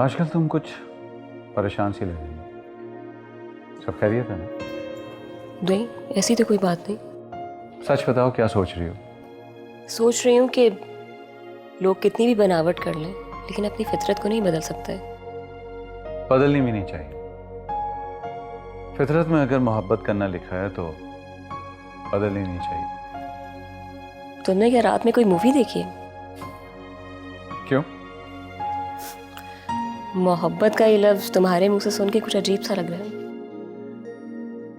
आजकल तुम कुछ परेशान सी लग रही हो। सब खैरियत है ना? नहीं, ऐसी तो कोई बात नहीं। सच बताओ, क्या सोच रही हो? सोच रही हूँ कि लोग कितनी भी बनावट कर लें लेकिन अपनी फितरत को नहीं बदल सकते। बदलनी भी नहीं चाहिए। फितरत में अगर मोहब्बत करना लिखा है तो बदलनी नहीं चाहिए। तुमने क्या रात में कोई मूवी देखी है? क्यों? मोहब्बत का ये लफ्ज तुम्हारे मुंह से सुन के कुछ अजीब सा लग रहा है।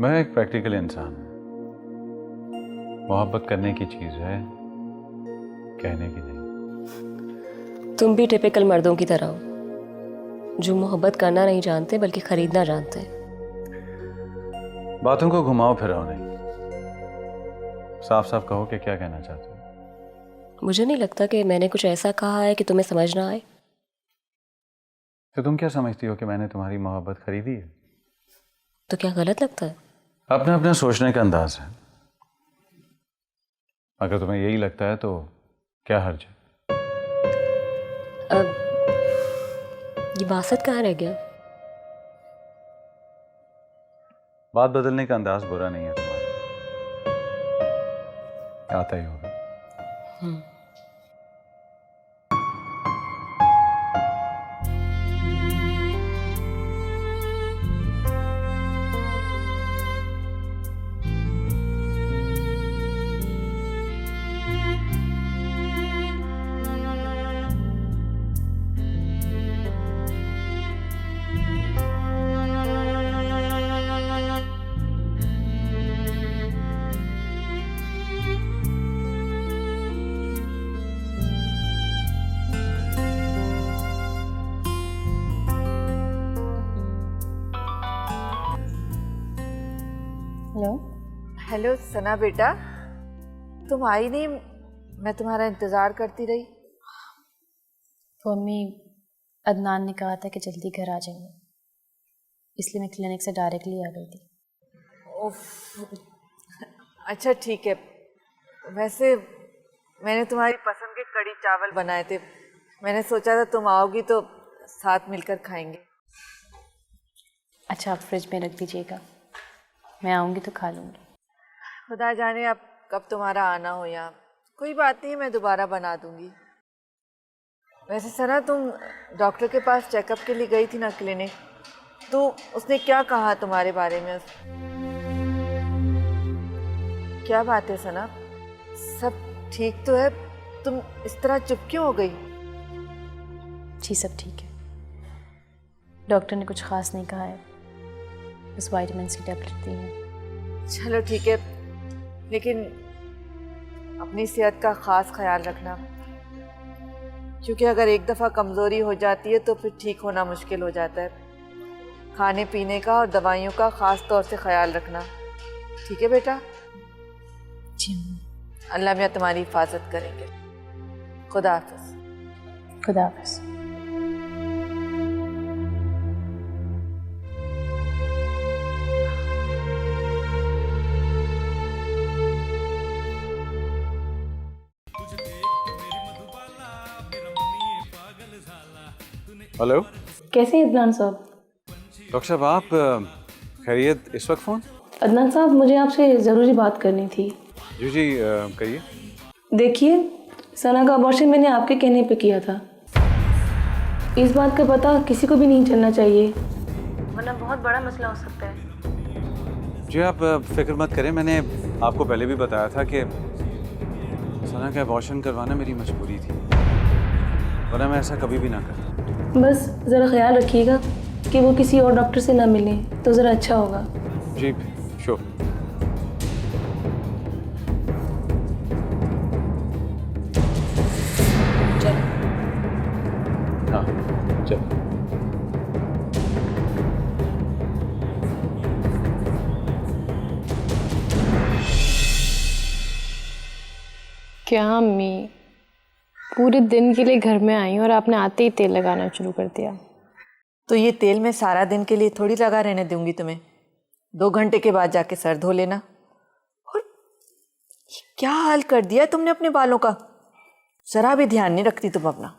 मैं एक प्रैक्टिकल इंसान हूं। मोहब्बत करने की चीज है, कहने की नहीं। तुम भी टिपिकल मर्दों की तरह हो जो मोहब्बत करना नहीं जानते बल्कि खरीदना जानते हैं। बातों को घुमाओ फिराओ नहीं, साफ साफ कहो कि क्या कहना चाहते हो। मुझे नहीं लगता कि मैंने कुछ ऐसा कहा है कि तुम्हें समझ ना आए। तो तुम क्या समझती हो कि मैंने तुम्हारी मोहब्बत खरीदी है? तो क्या गलत लगता है? अपना अपना सोचने का अंदाज है। अगर तुम्हें यही लगता है तो क्या हर्ज है? अब ये बासत कहाँ रह गया? बात बदलने का अंदाज बुरा नहीं है तुम्हारा, आता ही होगा। हेलो। हेलो सना बेटा, तुम आई नहीं, मैं तुम्हारा इंतज़ार करती रही। तो अम्मी, अदनान ने कहा था कि जल्दी घर आ जाएंगे, इसलिए मैं क्लिनिक से डायरेक्टली आ गई थी। उफ, अच्छा ठीक है। वैसे मैंने तुम्हारी पसंद के कड़ी चावल बनाए थे, मैंने सोचा था तुम आओगी तो साथ मिलकर खाएंगे। अच्छा, आप फ्रिज में रख दीजिएगा, मैं आऊँगी तो खा लूँगी। खुदा जाने अब कब तुम्हारा आना हो यहाँ। कोई बात नहीं, मैं दोबारा बना दूंगी। वैसे सना, तुम डॉक्टर के पास चेकअप के लिए गई थी ना क्लिनिक, तो उसने क्या कहा तुम्हारे बारे में? क्या बात है सना, सब ठीक तो है? तुम इस तरह चुप क्यों हो गई? जी सब ठीक है, डॉक्टर ने कुछ ख़ास नहीं कहा है, बस विटामिन की टैबलेट दी है। चलो ठीक है, लेकिन अपनी सेहत का ख़ास ख्याल रखना, क्योंकि अगर एक दफ़ा कमज़ोरी हो जाती है तो फिर ठीक होना मुश्किल हो जाता है। खाने पीने का और दवाइयों का ख़ास तौर से ख्याल रखना, ठीक है बेटा? जी अल्लाह मियाँ तुम्हारी हिफाजत करेंगे। खुदा हाफ़िज़। खुदा हाफ़िज़। हेलो कैसे हैं अदनान साहब? डॉक्टर साहब, आप खैरियत? इस वक्त फ़ोन? अदनान साहब, मुझे आपसे ज़रूरी बात करनी थी। जी जी, कहिए। देखिए, सना का अबॉर्शन मैंने आपके कहने पे किया था। इस बात का पता किसी को भी नहीं चलना चाहिए, वरना बहुत बड़ा मसला हो सकता है। जी आप फिक्र मत करें, मैंने आपको पहले भी बताया था कि सना का अबॉर्शन करवाना मेरी मजबूरी थी, वरना मैं ऐसा कभी भी ना करता। बस ज़रा ख्याल रखिएगा कि वो किसी और डॉक्टर से ना मिलें तो ज़रा अच्छा होगा। जी श्योर। चल। हाँ चल। क्या अम्मी, पूरे दिन के लिए घर में आई और आपने आते ही तेल लगाना शुरू कर दिया। तो ये तेल मैं सारा दिन के लिए थोड़ी लगा रहने दूंगी तुम्हें। 2 घंटे के बाद जाके सर धो लेना। और क्या हाल कर दिया तुमने अपने बालों का, जरा भी ध्यान नहीं रखती तुम अपना।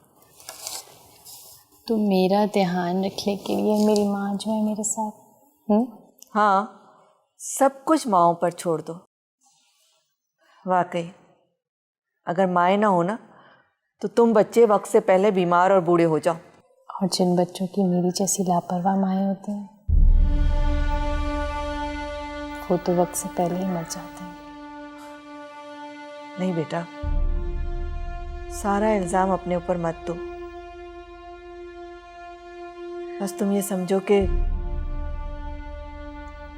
तो मेरा ध्यान रखने के लिए मेरी माँ जो है मेरे साथ। हाँ, सब कुछ माँओं पर छोड़ दो। वाकई अगर माएँ ना हो ना तो तुम बच्चे वक्त से पहले बीमार और बूढ़े हो जाओ। और जिन बच्चों की मेरी जैसी लापरवाह माएँ होती हैं वो तो वक्त से पहले ही मर जाते हैं। नहीं बेटा, सारा इल्जाम अपने ऊपर मत दो। बस तुम ये समझो कि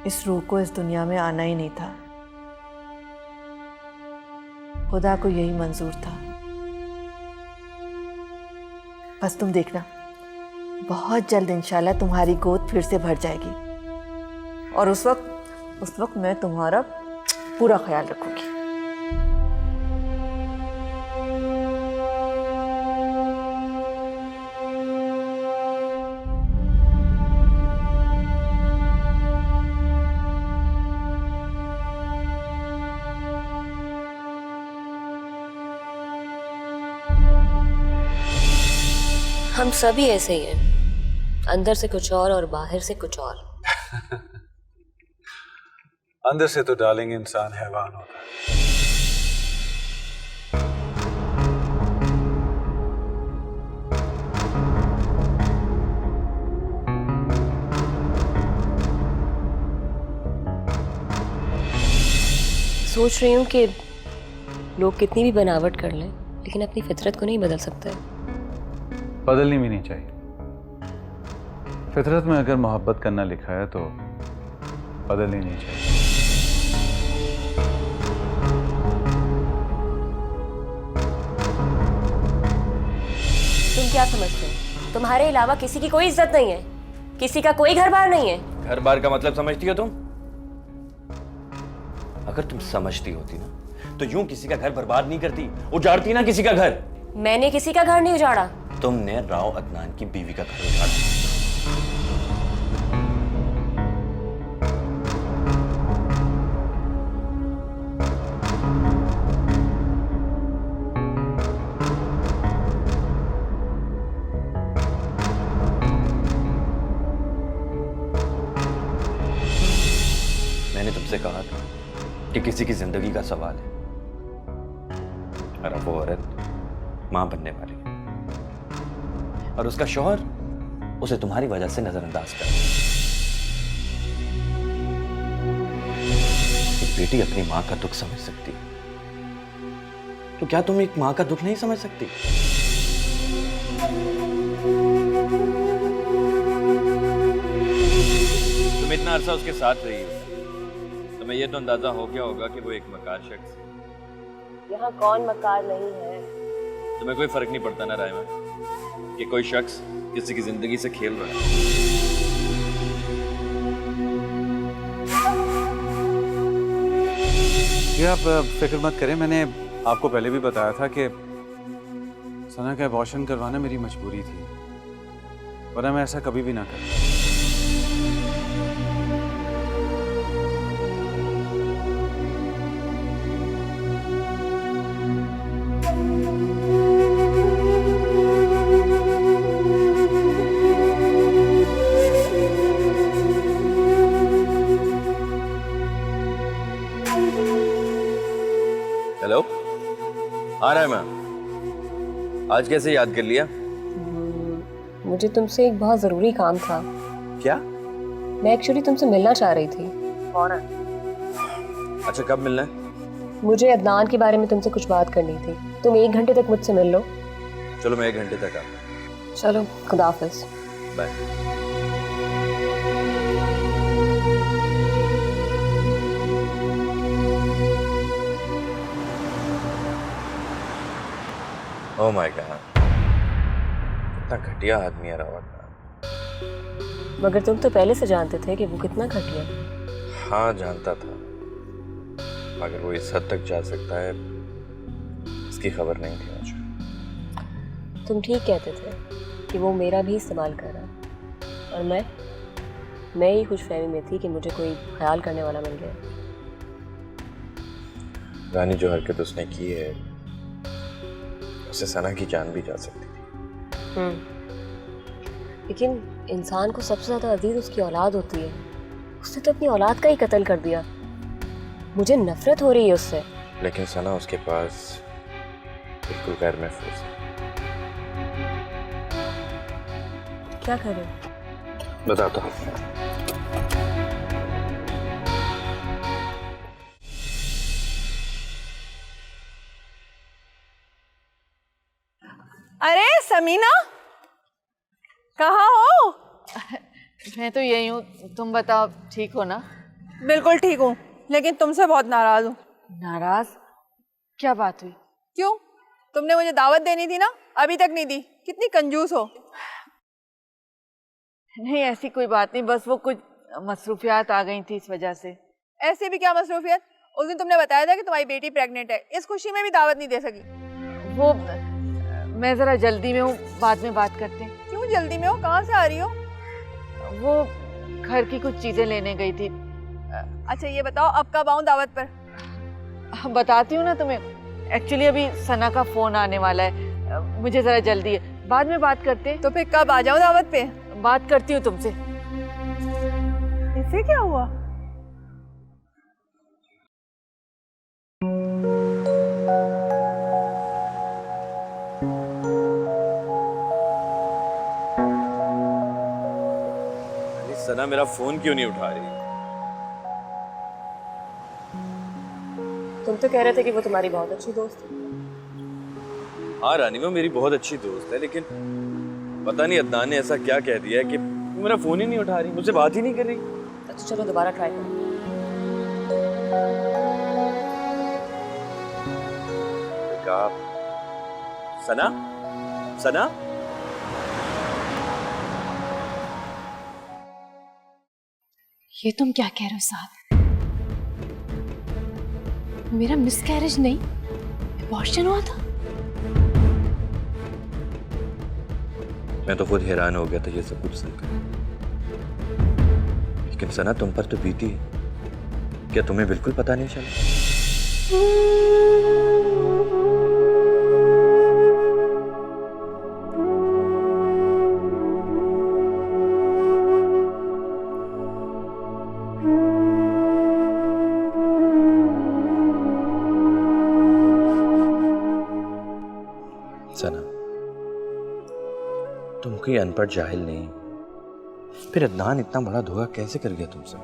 इस रूह को इस दुनिया में आना ही नहीं था। खुदा को यही मंजूर था। बस तुम देखना, बहुत जल्द इंशाल्लाह तुम्हारी गोद फिर से भर जाएगी और उस वक्त मैं तुम्हारा पूरा ख्याल रखूंगी। हम सभी ऐसे ही हैं, अंदर से कुछ और बाहर से कुछ और। अंदर से तो डार्लिंग इंसान हैवान होता है। सोच रही हूँ कि लोग कितनी भी बनावट कर लें लेकिन अपनी फितरत को नहीं बदल सकते। बदलनी भी नहीं चाहिए। फितरत में अगर मोहब्बत करना लिखा है तो बदलनी नहीं चाहिए। तुम क्या समझते हो? तुम्हारे अलावा किसी की कोई इज्जत नहीं है, किसी का कोई घर बार नहीं है। घर बार का मतलब समझती हो तुम? अगर तुम समझती होती ना तो यूं किसी का घर बर्बाद नहीं करती, उजाड़ती ना किसी का घर। मैंने किसी का घर नहीं उजाड़ा। तुमने राव अदनान की बीवी का घर उजाड़ा। मैंने तुमसे कहा था कि किसी की जिंदगी का सवाल है और अब वो औरत मां बनने वाली है और उसका शौहर उसे तुम्हारी वजह से नजरअंदाज कर। एक बेटी अपनी मां का दुख समझ सकती है, तो क्या तुम एक मां का दुख नहीं समझ सकती? तुम इतना अरसा उसके साथ रही हो, तुम्हें यह तो अंदाजा हो गया होगा कि वो एक मकार शख्स है। यहाँ कौन मकार नहीं है? तुम्हें कोई फर्क नहीं पड़ता ना रायमा कि कोई शख्स किसी की जिंदगी से खेल रहा है। ये आप फिक्र मत करें, मैंने आपको पहले भी बताया था कि सना का अबॉर्शन करवाना मेरी मजबूरी थी, वरना मैं ऐसा कभी भी ना करता। हेलो, आ रहा है मैं। आज कैसे याद कर लिया? मुझे तुमसे एक बहुत जरूरी काम था। क्या? मैं एक्चुअली तुमसे मिलना चाह रही थी। अच्छा, कब मिलना है? मुझे अदनान के बारे में तुमसे कुछ बात करनी थी। तुम 1 घंटे तक मुझसे मिल लो। चलो, मैं 1 घंटे तक आता। चलो, खुदा हाफिज। बाय। ओह माय गॉड, कितना घटिया आदमी है रावत। मगर तुम तो पहले से जानते थे कि वो कितना घटिया। हाँ, जानता था, मगर वो इस हद तक जा सकता है इसकी खबर नहीं थी मुझे। तुम ठीक कहते थे कि वो मेरा भी इस्तेमाल कर रहा है, और मैं ही खुशफहमी में थी कि मुझे कोई ख्याल करने वाला मिल गया। रानी, जो हरकत उसने की है उससे सना की जान भी जा सकती थी। लेकिन इंसान को सबसे ज़्यादा अजीज उसकी औलाद होती है। उसने तो अपनी औलाद का ही कत्ल कर दिया। मुझे नफरत हो रही है उससे। लेकिन सना उसके पास बिल्कुल गैर महफूज है। क्या करें? बताता हूँ। अरे समीना, कहाँ हो? मैं तो यही हूँ, तुम बताओ, ठीक हो ना? बिल्कुल ठीक हूँ, लेकिन तुमसे बहुत नाराज हूँ। नाराज? क्या बात हुई? क्यों? तुमने मुझे दावत देनी थी ना, अभी तक नहीं दी। कितनी कंजूस हो। नहीं ऐसी कोई बात नहीं, बस वो कुछ मसरूफियात आ गई थी इस वजह से। ऐसे भी क्या मसरूफियत? उस दिन तुमने बताया था कि तुम्हारी बेटी प्रेग्नेंट है, इस खुशी में भी दावत नहीं दे सकी। वो मैं ज़रा जल्दी में हूँ, बाद में बात करते हैं। क्यों जल्दी में हो? कहाँ से आ रही हो? वो घर की कुछ चीज़ें लेने गई थी। अच्छा ये बताओ, अब कब आऊँ दावत पर? बताती हूँ ना तुम्हें। एक्चुअली अभी सना का फ़ोन आने वाला है, मुझे ज़रा जल्दी है, बाद में बात करते हैं। तो फिर कब आ जाऊँ दावत पे? बात करती हूँ तुमसे। इससे क्या हुआ? सना मेरा फोन क्यों नहीं उठा रही? तुम तो कह रहे थे कि वो तुम्हारी बहुत अच्छी दोस्त है। हाँ रानी, वो मेरी बहुत अच्छी दोस्त है, लेकिन पता नहीं अदनान ने ऐसा क्या कह दिया है कि वो मेरा फोन ही नहीं उठा रही, मुझसे बात ही नहीं कर रही। अच्छा चलो दोबारा ट्राई करो। कहा सना, सना ये तुम क्या कह रहे हो साहब? मेरा मिसकैरेज नहीं, अबॉर्शन हुआ था। मैं तो खुद हैरान हो गया था ये सब कुछ सुनकर। लेकिन सना तुम पर तो बीती है, क्या तुम्हें बिल्कुल पता नहीं चला? सना तुम कोई अनपढ़ जाहिल नहीं, फिर अदनान इतना बड़ा धोखा कैसे कर गया तुमसे?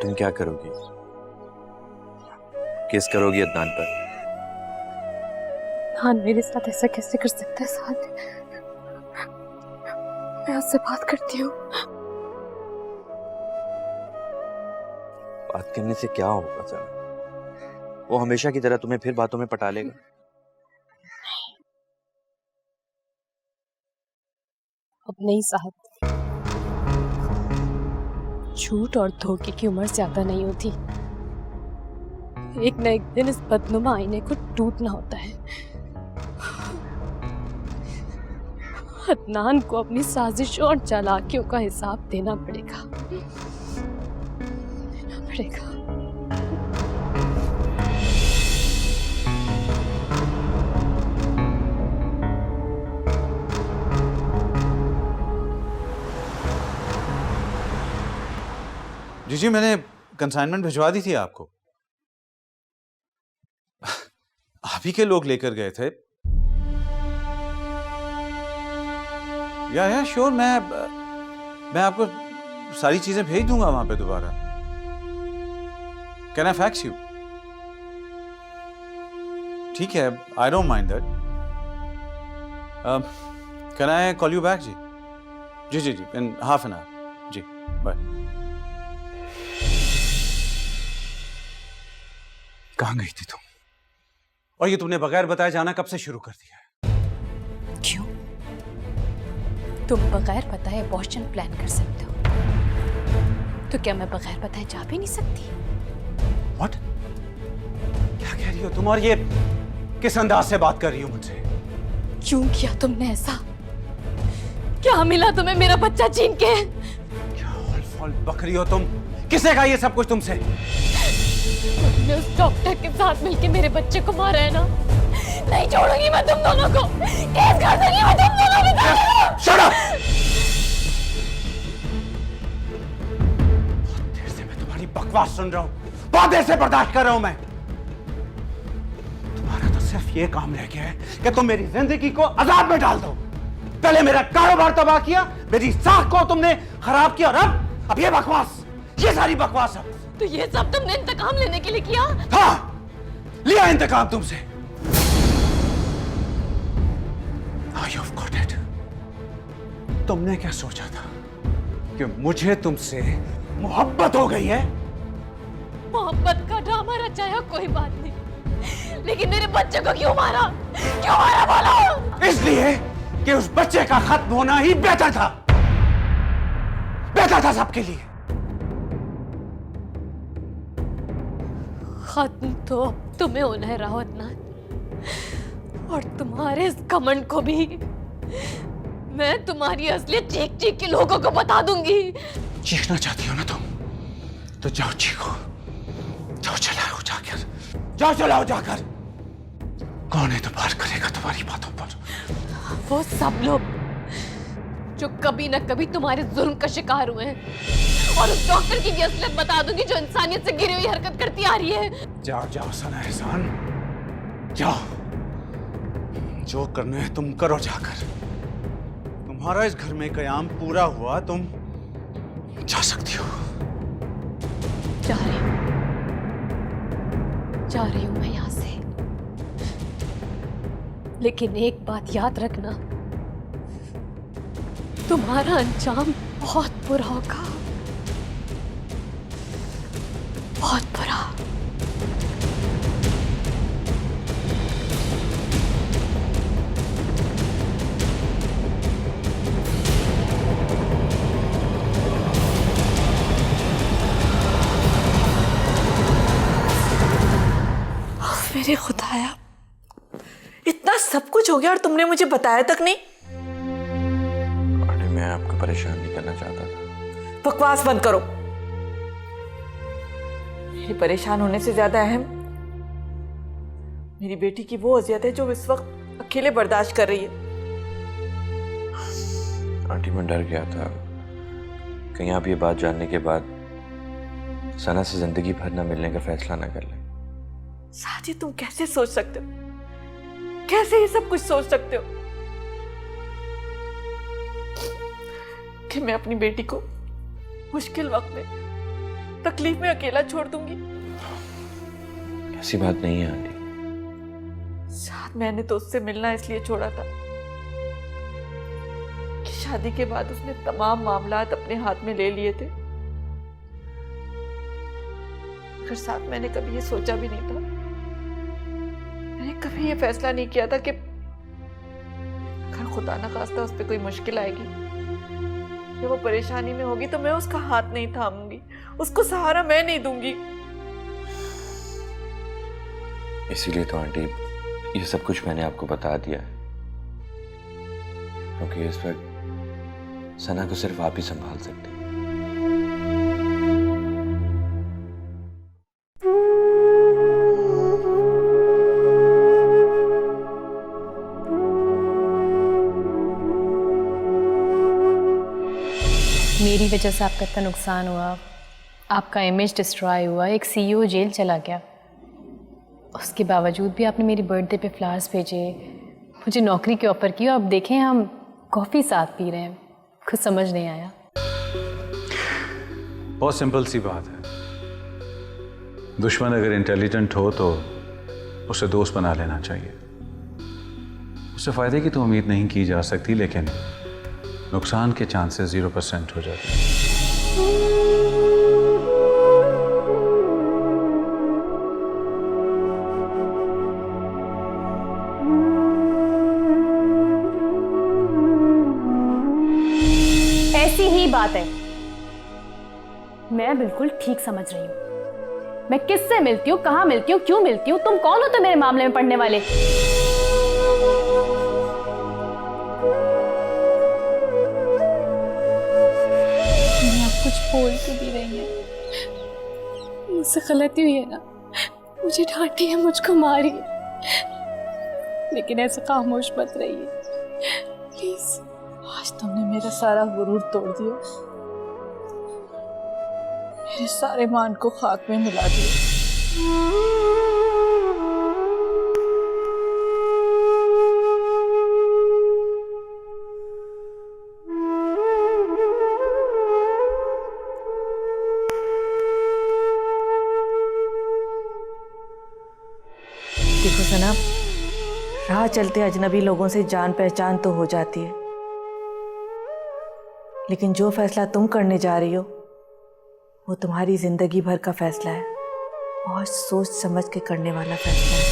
तुम क्या करोगी? केस करोगी अदनान पर? हाँ मेरे साथ ऐसा कैसे कर सकता है साथ? मैं उससे बात करती हूँ। बात करने से क्या होगा सना? वो हमेशा की तरह तुम्हें फिर बातों में पटा लेगा। अब नहीं साहब, झूठ और धोखे की उम्र ज्यादा नहीं होती। एक न एक दिन इस बदनुमा आईने को टूटना होता है। अदनान को अपनी साजिशों और चालाकियों का हिसाब देना पड़ेगा, देना पड़ेगा। जी जी, मैंने कंसाइनमेंट भिजवा दी थी आपको। आप ही के लोग लेकर गए थे। या श्योर, मैं आपको सारी चीजें भेज दूंगा वहां पे दोबारा। Can I fax you? ठीक है, I don't mind that. Can I call you back? जी जी जी जी, इन हाफ एन आवर। जी बाय। कहाँ गई थी तुम? और ये तुमने बगैर बताए जाना कब से शुरू कर दिया है? क्यों? तुम बगैर बताए अबॉर्शन प्लान कर सकते हो, तो क्या मैं बगैर बताए जा भी नहीं सकती? What? क्या कह रही हो तुम और ये किस अंदाज से बात कर रही हो मुझसे? क्यों किया तुमने ऐसा? क्या मिला तुम्हें मेरा बच्चा छीन के? क्या हॉल फॉल बक रही हो तुम? किसने कहा ये सब कुछ तुमसे? तुमने उस डॉक्टर के साथ मिलके मेरे बच्चे को मारा है ना? नहीं छोड़ूंगी मैं तुम दोनों को। केस कर दूंगी मैं तुम दोनों को। Shut up! बहुत देर से मैं तुम्हारी बकवास सुन रहा हूँ। बहुत देर से बर्दाश्त कर रहा हूँ मैं। तुम्हारा तो सिर्फ ये काम रह गया है कि तुम मेरी जिंदगी को अजाब में डाल दो। पहले मेरा कारोबार तबाह किया, मेरी साख को तुमने खराब किया, और अब ये बकवास, ये सारी बकवास अब। तो ये सब तुमने इंतकाम लेने के लिए किया? हाँ, लिया इंतकाम तुमसे। Now you've got it. तुमने क्या सोचा था कि मुझे तुमसे मोहब्बत हो गई है? मोहब्बत का ड्रामा रचाया कोई बात नहीं, लेकिन मेरे बच्चे को क्यों मारा? क्यों मारा बोलो? इसलिए कि उस बच्चे का खत्म होना ही बेहतर था। बेहतर था सबके लिए। खत्म तो अब तुम्हें होना है रावतनाथ, और तुम्हारे इस घमंड को भी मैं तुम्हारी असलियत चीख चीख के लोगों को बता दूंगी। चीखना चाहती हो ना तुम, तो जाओ चीखो, जाओ चलाओ जाकर, जाओ चलाओ जाकर। कौन एतबार करेगा तुम्हारी बातों पर? वो सब लोग जो कभी न कभी तुम्हारे जुल्म का शिकार हुए हैं, और उस डॉक्टर की भी असलियत बता दूंगी जो इंसानियत से गिरी हुई हरकत करती आ रही है। जाओ जाओ सना एहसान, जाओ, जो करना है तुम करो जाकर। तुम्हारा इस घर में कयाम पूरा हुआ, तुम जा सकती हो। जा रही हूं मैं यहां से, लेकिन एक बात याद रखना, तुम्हारा अंजाम बहुत बुरा होगा, बहुत बुरा। मेरे खुदाया, इतना सब कुछ हो गया और तुमने मुझे बताया तक नहीं। अरे मैं आपको परेशान नहीं करना चाहता था। बकवास बंद करो। मेरे परेशान होने से ज्यादा अहम मेरी बेटी की वो अजियत है जो इस वक्त अकेले बर्दाश्त कर रही है। आंटी मैं डर गया था कहीं आप ये बात जानने के बाद सना से जिंदगी भर न मिलने का फैसला न कर लें। साजी, तुम कैसे सोच सकते हो? कैसे ये सब कुछ सोच सकते हो कि मैं अपनी बेटी को मुश्किल वक्त में, तकलीफ में अकेला छोड़ दूंगी? ऐसी बात नहीं है आंटी। शायद मैंने तो उससे मिलना इसलिए छोड़ा था कि शादी के बाद उसने तमाम मामलात अपने हाथ में ले लिए थे। मगर साथ मैंने कभी ये सोचा भी नहीं था, मैंने कभी ये फैसला नहीं किया था कि अगर खुदा ना खास्ता उस पर कोई मुश्किल आएगी या वो परेशानी में होगी तो मैं उसका हाथ नहीं थामूंगी, उसको सहारा मैं नहीं दूंगी। इसीलिए तो आंटी ये सब कुछ मैंने आपको बता दिया है, क्योंकि इस वक्त सना को सिर्फ आप ही संभाल सकते हैं। मेरी वजह से आपका इतना नुकसान हुआ, आपका इमेज डिस्ट्रॉय हुआ, एक सीईओ जेल चला गया, उसके बावजूद भी आपने मेरी बर्थडे पे फ्लावर्स भेजे, मुझे नौकरी की ऑफ़र की, और अब देखें हम कॉफ़ी साथ पी रहे हैं। कुछ समझ नहीं आया। बहुत सिंपल सी बात है, दुश्मन अगर इंटेलिजेंट हो तो उसे दोस्त बना लेना चाहिए। उससे फ़ायदे की तो उम्मीद नहीं की जा सकती, लेकिन नुकसान के चांसेस 0% हो जाते हैं। ऐसी ही बात है, मैं बिल्कुल ठीक समझ रही हूँ। मैं किससे मिलती हूँ, कहाँ मिलती हूँ, क्यों मिलती हूँ? तुम कौन हो तो मेरे मामले में पढ़ने वाले? आप कुछ बोल क्यों भी रही हैं? मुझसे गलती हुई है ना, मुझे डांटी है, मुझको मारी है, लेकिन ऐसे खामोश मत रहिए प्लीज। आज तुमने मेरा सारा गुरूर तोड़ दिया, मेरे सारे मान को खाक में मिला दिया। देखो सना, राह चलते अजनबी लोगों से जान पहचान तो हो जाती है, लेकिन जो फैसला तुम करने जा रही हो वो तुम्हारी जिंदगी भर का फैसला है। बहुत सोच समझ के करने वाला फैसला है।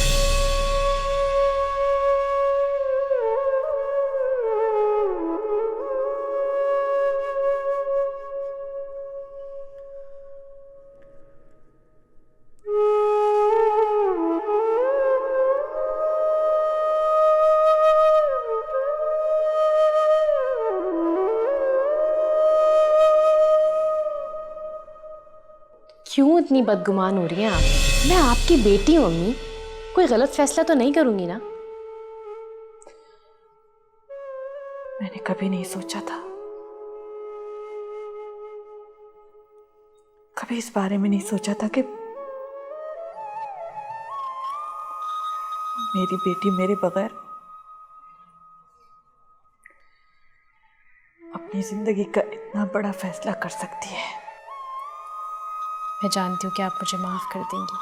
क्यों इतनी बदगुमान हो रही हैं आप? मैं आपकी बेटी हूँ अम्मी, कोई गलत फैसला तो नहीं करूंगी ना? मैंने कभी नहीं सोचा था, कभी इस बारे में नहीं सोचा था कि मेरी बेटी मेरे बगैर अपनी जिंदगी का इतना बड़ा फैसला कर सकती है। मैं जानती हूँ कि आप मुझे माफ कर देंगी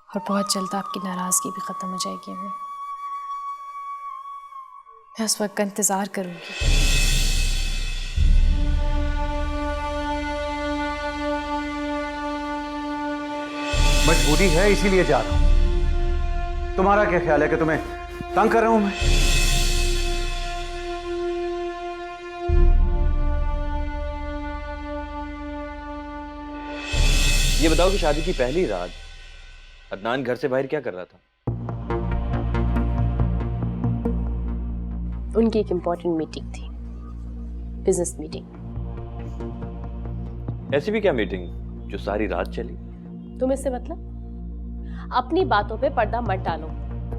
और बहुत जल्द आपकी नाराजगी भी खत्म हो जाएगी। मैं उस वक्त का इंतजार करूंगी। मजबूरी है इसीलिए जा रहा हूं। तुम्हारा क्या ख्याल है कि तुम्हें तंग कर रहा हूं मैं? ये बताओ कि शादी की पहली रात अदनान घर से बाहर क्या कर रहा था? उनकी एक इम्पोर्टेंट मीटिंग थी, बिजनेस मीटिंग। ऐसी भी क्या मीटिंग जो सारी रात चली? तुम इससे मतलब? अपनी बातों पे पर्दा मत डालो।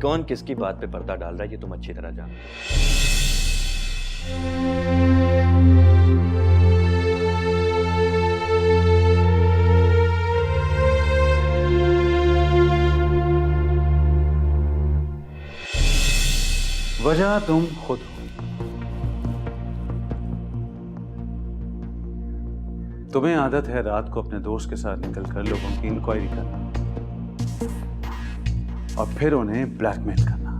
कौन किसकी बात पे पर्दा डाल रहा है ये तुम अच्छी तरह जानते हो। वजह तुम खुद हो। तुम्हें आदत है रात को अपने दोस्त के साथ निकलकर लोगों की इंक्वायरी करना और फिर उन्हें ब्लैकमेल करना।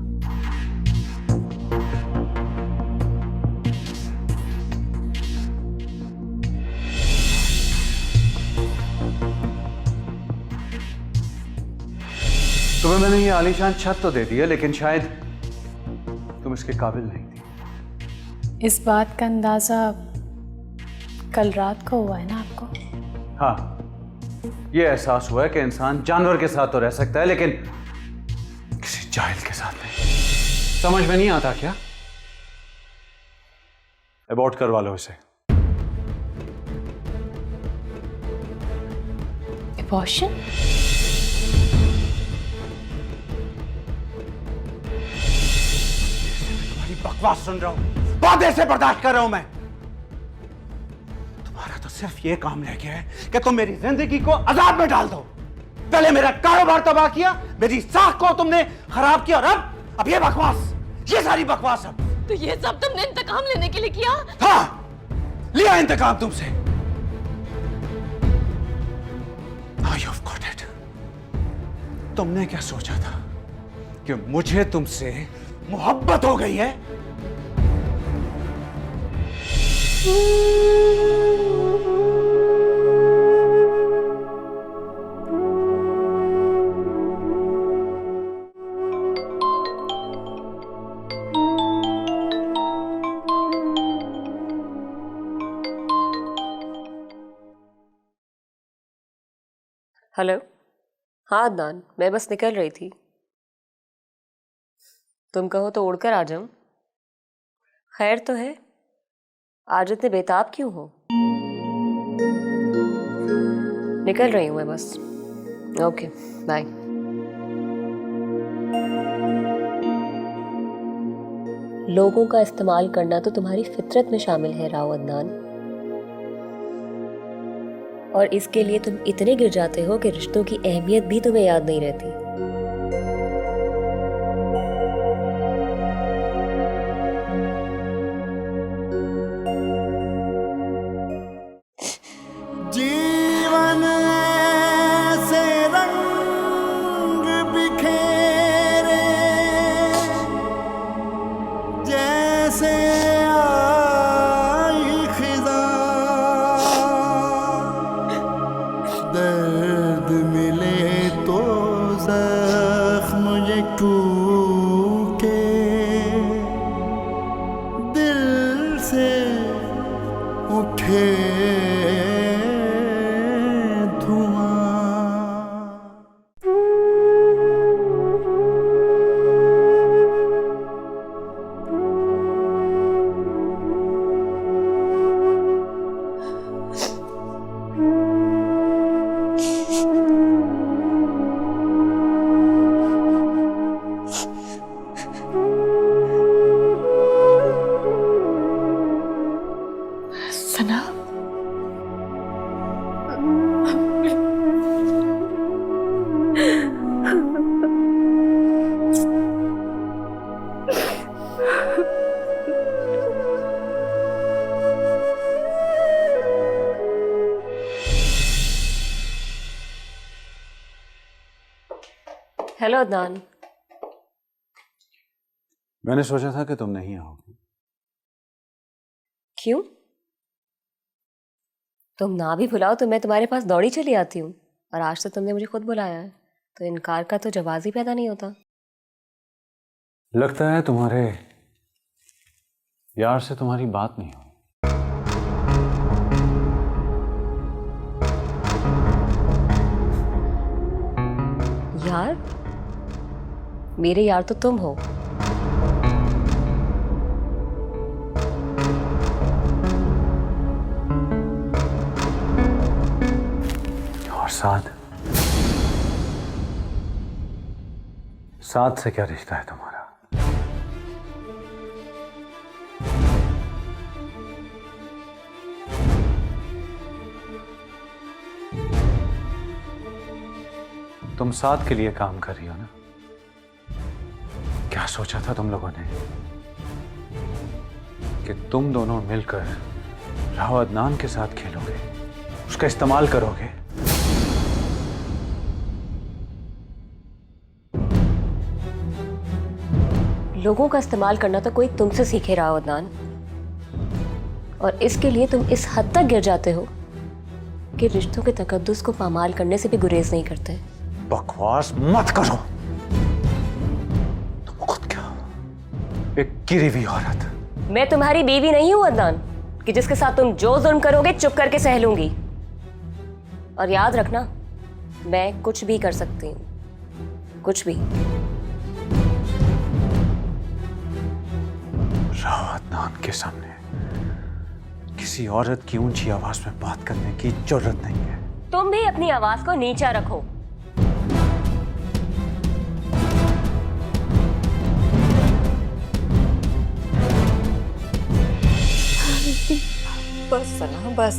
तुम्हें मैंने ये आलीशान छत तो दे दी है, लेकिन शायद तुम इसके काबिल नहीं थी। इस बात का अंदाजा कल रात को हुआ है ना आपको? हाँ, ये एहसास हुआ है कि इंसान जानवर के साथ तो रह सकता है, लेकिन किसी जाहिल के साथ नहीं। समझ में नहीं आता क्या? अबॉर्ट करवा लो इसे। Abortion? बकवास सुन रहा हूं, बहुत देर से बर्दाश्त कर रहा हूं मैं। तुम्हारा तो सिर्फ ये काम रह गया है कि तुम मेरी जिंदगी को अजाब में डाल दो। पहले मेरा कारोबार तबाह किया, मेरी साख को तुमने खराब किया, और अब ये बकवास, ये सारी बकवास। अब तो ये सब तुमने इंतकाम लेने के लिए किया? हाँ, लिया इंतकाम तुमसे। Now you've got it. तुमने क्या सोचा था कि मुझे तुमसे मोहब्बत हो गई है? हेलो। हाँ अदनान, मैं बस निकल रही थी। तुम कहो तो उड़कर आ जाऊं। खैर तो है, आज इतने बेताब क्यों हो? निकल रही हूं मैं बस। Okay bye. लोगों का इस्तेमाल करना तो तुम्हारी फितरत में शामिल है राव अदनान, और इसके लिए तुम इतने गिर जाते हो कि रिश्तों की अहमियत भी तुम्हें याद नहीं रहती। जीवन ऐसे रंग बिखेरे जैसे आई खिज़ां, दर्द मिले तो जख्म ये टूटे, दिल से उठे सना, हेलो अदनान। मैंने सोचा था कि तुम नहीं आओगी। क्यों? तुम ना भी बुलाओ तो मैं तुम्हारे पास दौड़ी चली आती हूँ, और आज तो तुमने मुझे खुद बुलाया है, तो इनकार का तो जवाब ही पैदा नहीं होता। लगता है तुम्हारे यार से तुम्हारी बात नहीं हुई। यार? मेरे यार तो तुम हो। और साथ से क्या रिश्ता है तुम्हारा? तुम साथ के लिए काम कर रही हो ना? क्या सोचा था तुम लोगों ने कि तुम दोनों मिलकर राव अदनान के साथ खेलोगे, उसका इस्तेमाल करोगे? लोगों का इस्तेमाल करना तो कोई तुमसे सीखे राव अदनान, और इसके लिए तुम इस हद तक गिर जाते हो कि रिश्तों के तकद्दुस को पामाल करने से भी गुरेज नहीं करते। बकवास मत करो। तुम खुद क्या हो? एक गिरी हुई औरत। मैं तुम्हारी बीवी नहीं हूं अदनान कि जिसके साथ तुम जो जुल्म करोगे चुप करके सह लूंगी। और याद रखना, मैं कुछ भी कर सकती हूं, कुछ भी। राव अदनान के सामने किसी औरत की ऊंची आवाज में बात करने की जरूरत नहीं है। तुम भी अपनी आवाज को नीचा रखो। बस सना, बस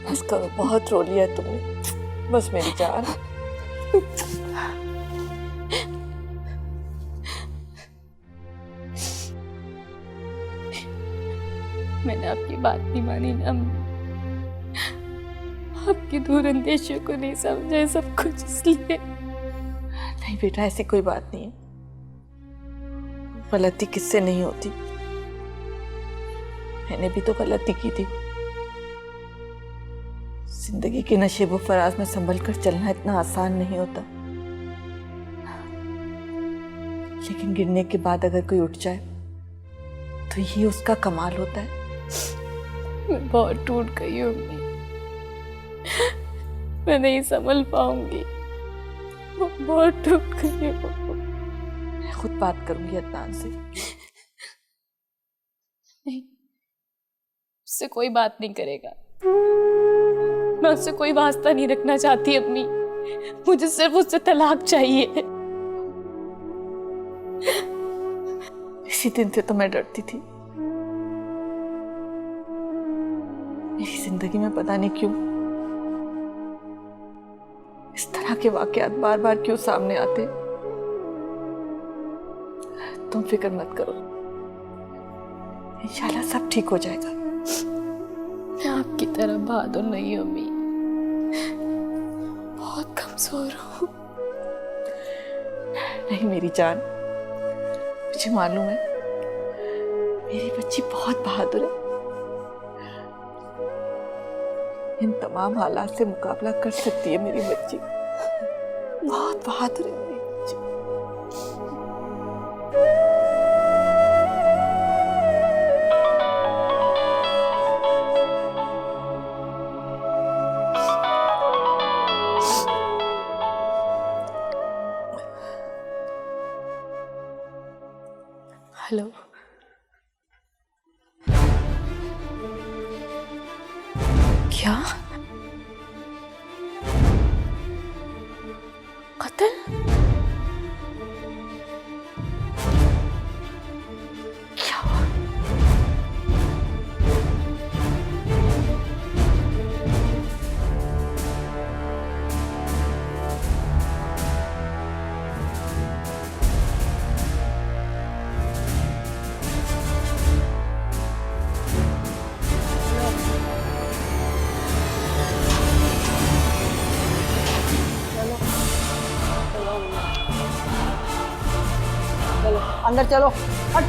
बस करो, बहुत रो लिया तुमने। बस मेरी जान। मैंने आपकी बात नहीं मानी ना, आपकी दूर अंदेशियों को नहीं समझा, सब कुछ इसलिए। नहीं बेटा, ऐसी कोई बात नहीं है। गलती किससे नहीं होती, मैंने भी तो गलती की थी। जिंदगी के नशेबो फराज में संभल कर चलना इतना आसान नहीं होता, लेकिन गिरने के बाद अगर कोई उठ जाए तो यही उसका कमाल होता है। मैं बहुत टूट गई हूँ। मैं नहीं संभल पाऊंगी, वो बहुत टूट गई हो। मैं खुद बात करूंगी अदनान से। नहीं, उससे कोई बात नहीं करेगा। मैं उससे कोई वास्ता नहीं रखना चाहती अपनी, मुझे सिर्फ उससे तलाक चाहिए। इसी दिन से तो मैं डरती थी। मेरी जिंदगी में पता नहीं क्यों इस तरह के वाकयात बार बार क्यों सामने आते। तुम फिक्र मत करो, इंशाल्लाह सब ठीक हो जाएगा। मैं आपकी तरह बहादुर नहीं हूँ अम्मी, बहुत कमजोर हूँ। नहीं मेरी जान, मुझे मालूम है मेरी बच्ची बहुत बहादुर है। इन तमाम हालात से मुकाबला कर सकती है मेरी बच्ची, बहुत बहादुर है मेरी बच्ची। हेलो, क्या कत्ल? क्या हुआ? अंदर चलो, हट।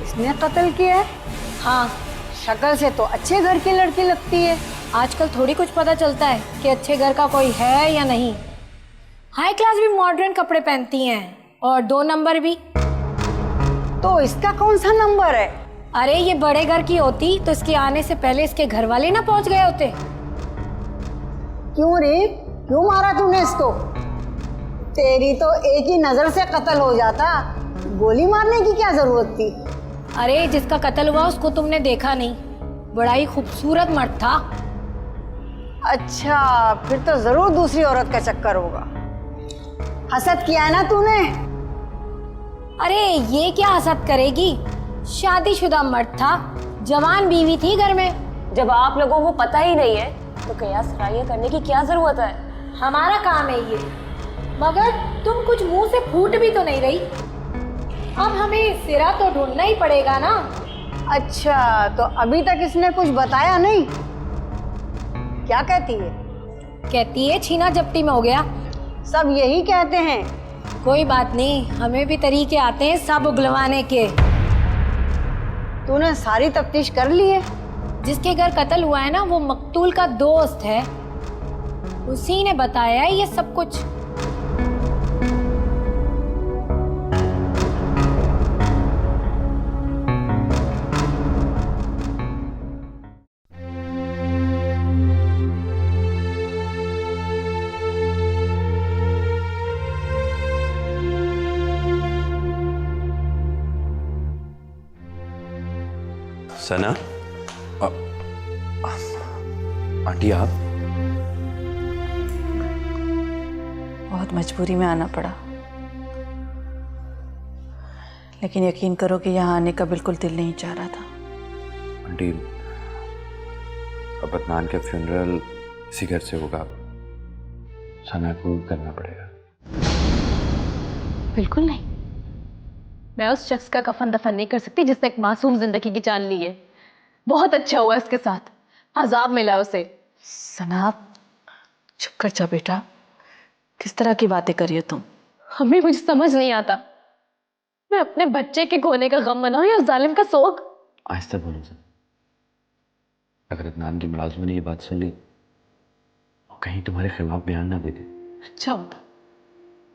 इसने कत्ल किया है? हाँ, शक्ल से तो अच्छे घर की लड़की लगती है। आजकल थोड़ी कुछ पता चलता है कि अच्छे घर का कोई है या नहीं। हाई क्लास भी मॉडर्न कपड़े पहनती हैं और 2 नंबर भी। तो इसका कौन सा नंबर है? अरे ये बड़े घर की होती तो इसके आने से पहले इसके घर वाले ना पहुंच गए होते। क्यों रे, क्यों मारा तूने इसको? तेरी तो एक ही नजर से कत्ल हो जाता, गोली मारने की क्या जरूरत थी? अरे जिसका कत्ल हुआ उसको तुमने देखा नहीं, बड़ा ही खूबसूरत मर्द था। अच्छा, फिर तो जरूर दूसरी औरत का चक्कर होगा। हसद किया है ना तूने? अरे ये क्या हसद करेगी, शादीशुदा मर्द था, जवान बीवी थी घर में। जब आप लोगों को पता ही नहीं है तो कयास राय करने की क्या जरूरत है? हमारा काम है ये, मगर तुम कुछ मुंह से फूट भी तो नहीं रही। अब हमें सिरा तो ढूंढना ही पड़ेगा ना। अच्छा, तो अभी तक इसने कुछ बताया नहीं? क्या कहती है? कहती है छीना झपटी में हो गया। सब यही कहते हैं। कोई बात नहीं, हमें भी तरीके आते हैं सब उगलवाने के। तूने सारी तफ्तीश कर ली है? जिसके घर कत्ल हुआ है ना, वो मकतूल का दोस्त है, उसी ने बताया है ये सब कुछ। सना, आंटी आप? बहुत मजबूरी में आना पड़ा, लेकिन यकीन करो कि यहाँ आने का बिल्कुल दिल नहीं चाह रहा था। आंटी, अब अदनान के फ्यूनरल इसी घर से होगा, सना को करना पड़ेगा। बिल्कुल नहीं, मैं उस शख्स का कफन दफन नहीं कर सकती जिसने एक मासूम जिंदगी की जान ली है। बहुत अच्छा हुआ इसके साथ, अजाब मिला उसे। सना चुप कर जा बेटा, किस तरह की बातें कर रही हो तुम? हमें मुझे समझ नहीं आता, मैं अपने बच्चे के खोने का गम मनाऊं या जालिम का सोग। आहिस्ता बोलो सर, अगर अदनान की मुलाजिमा ने ये बात सुन ली और कहीं तुम्हारे खिलाफ बयान ना दे दे अच्छा होता,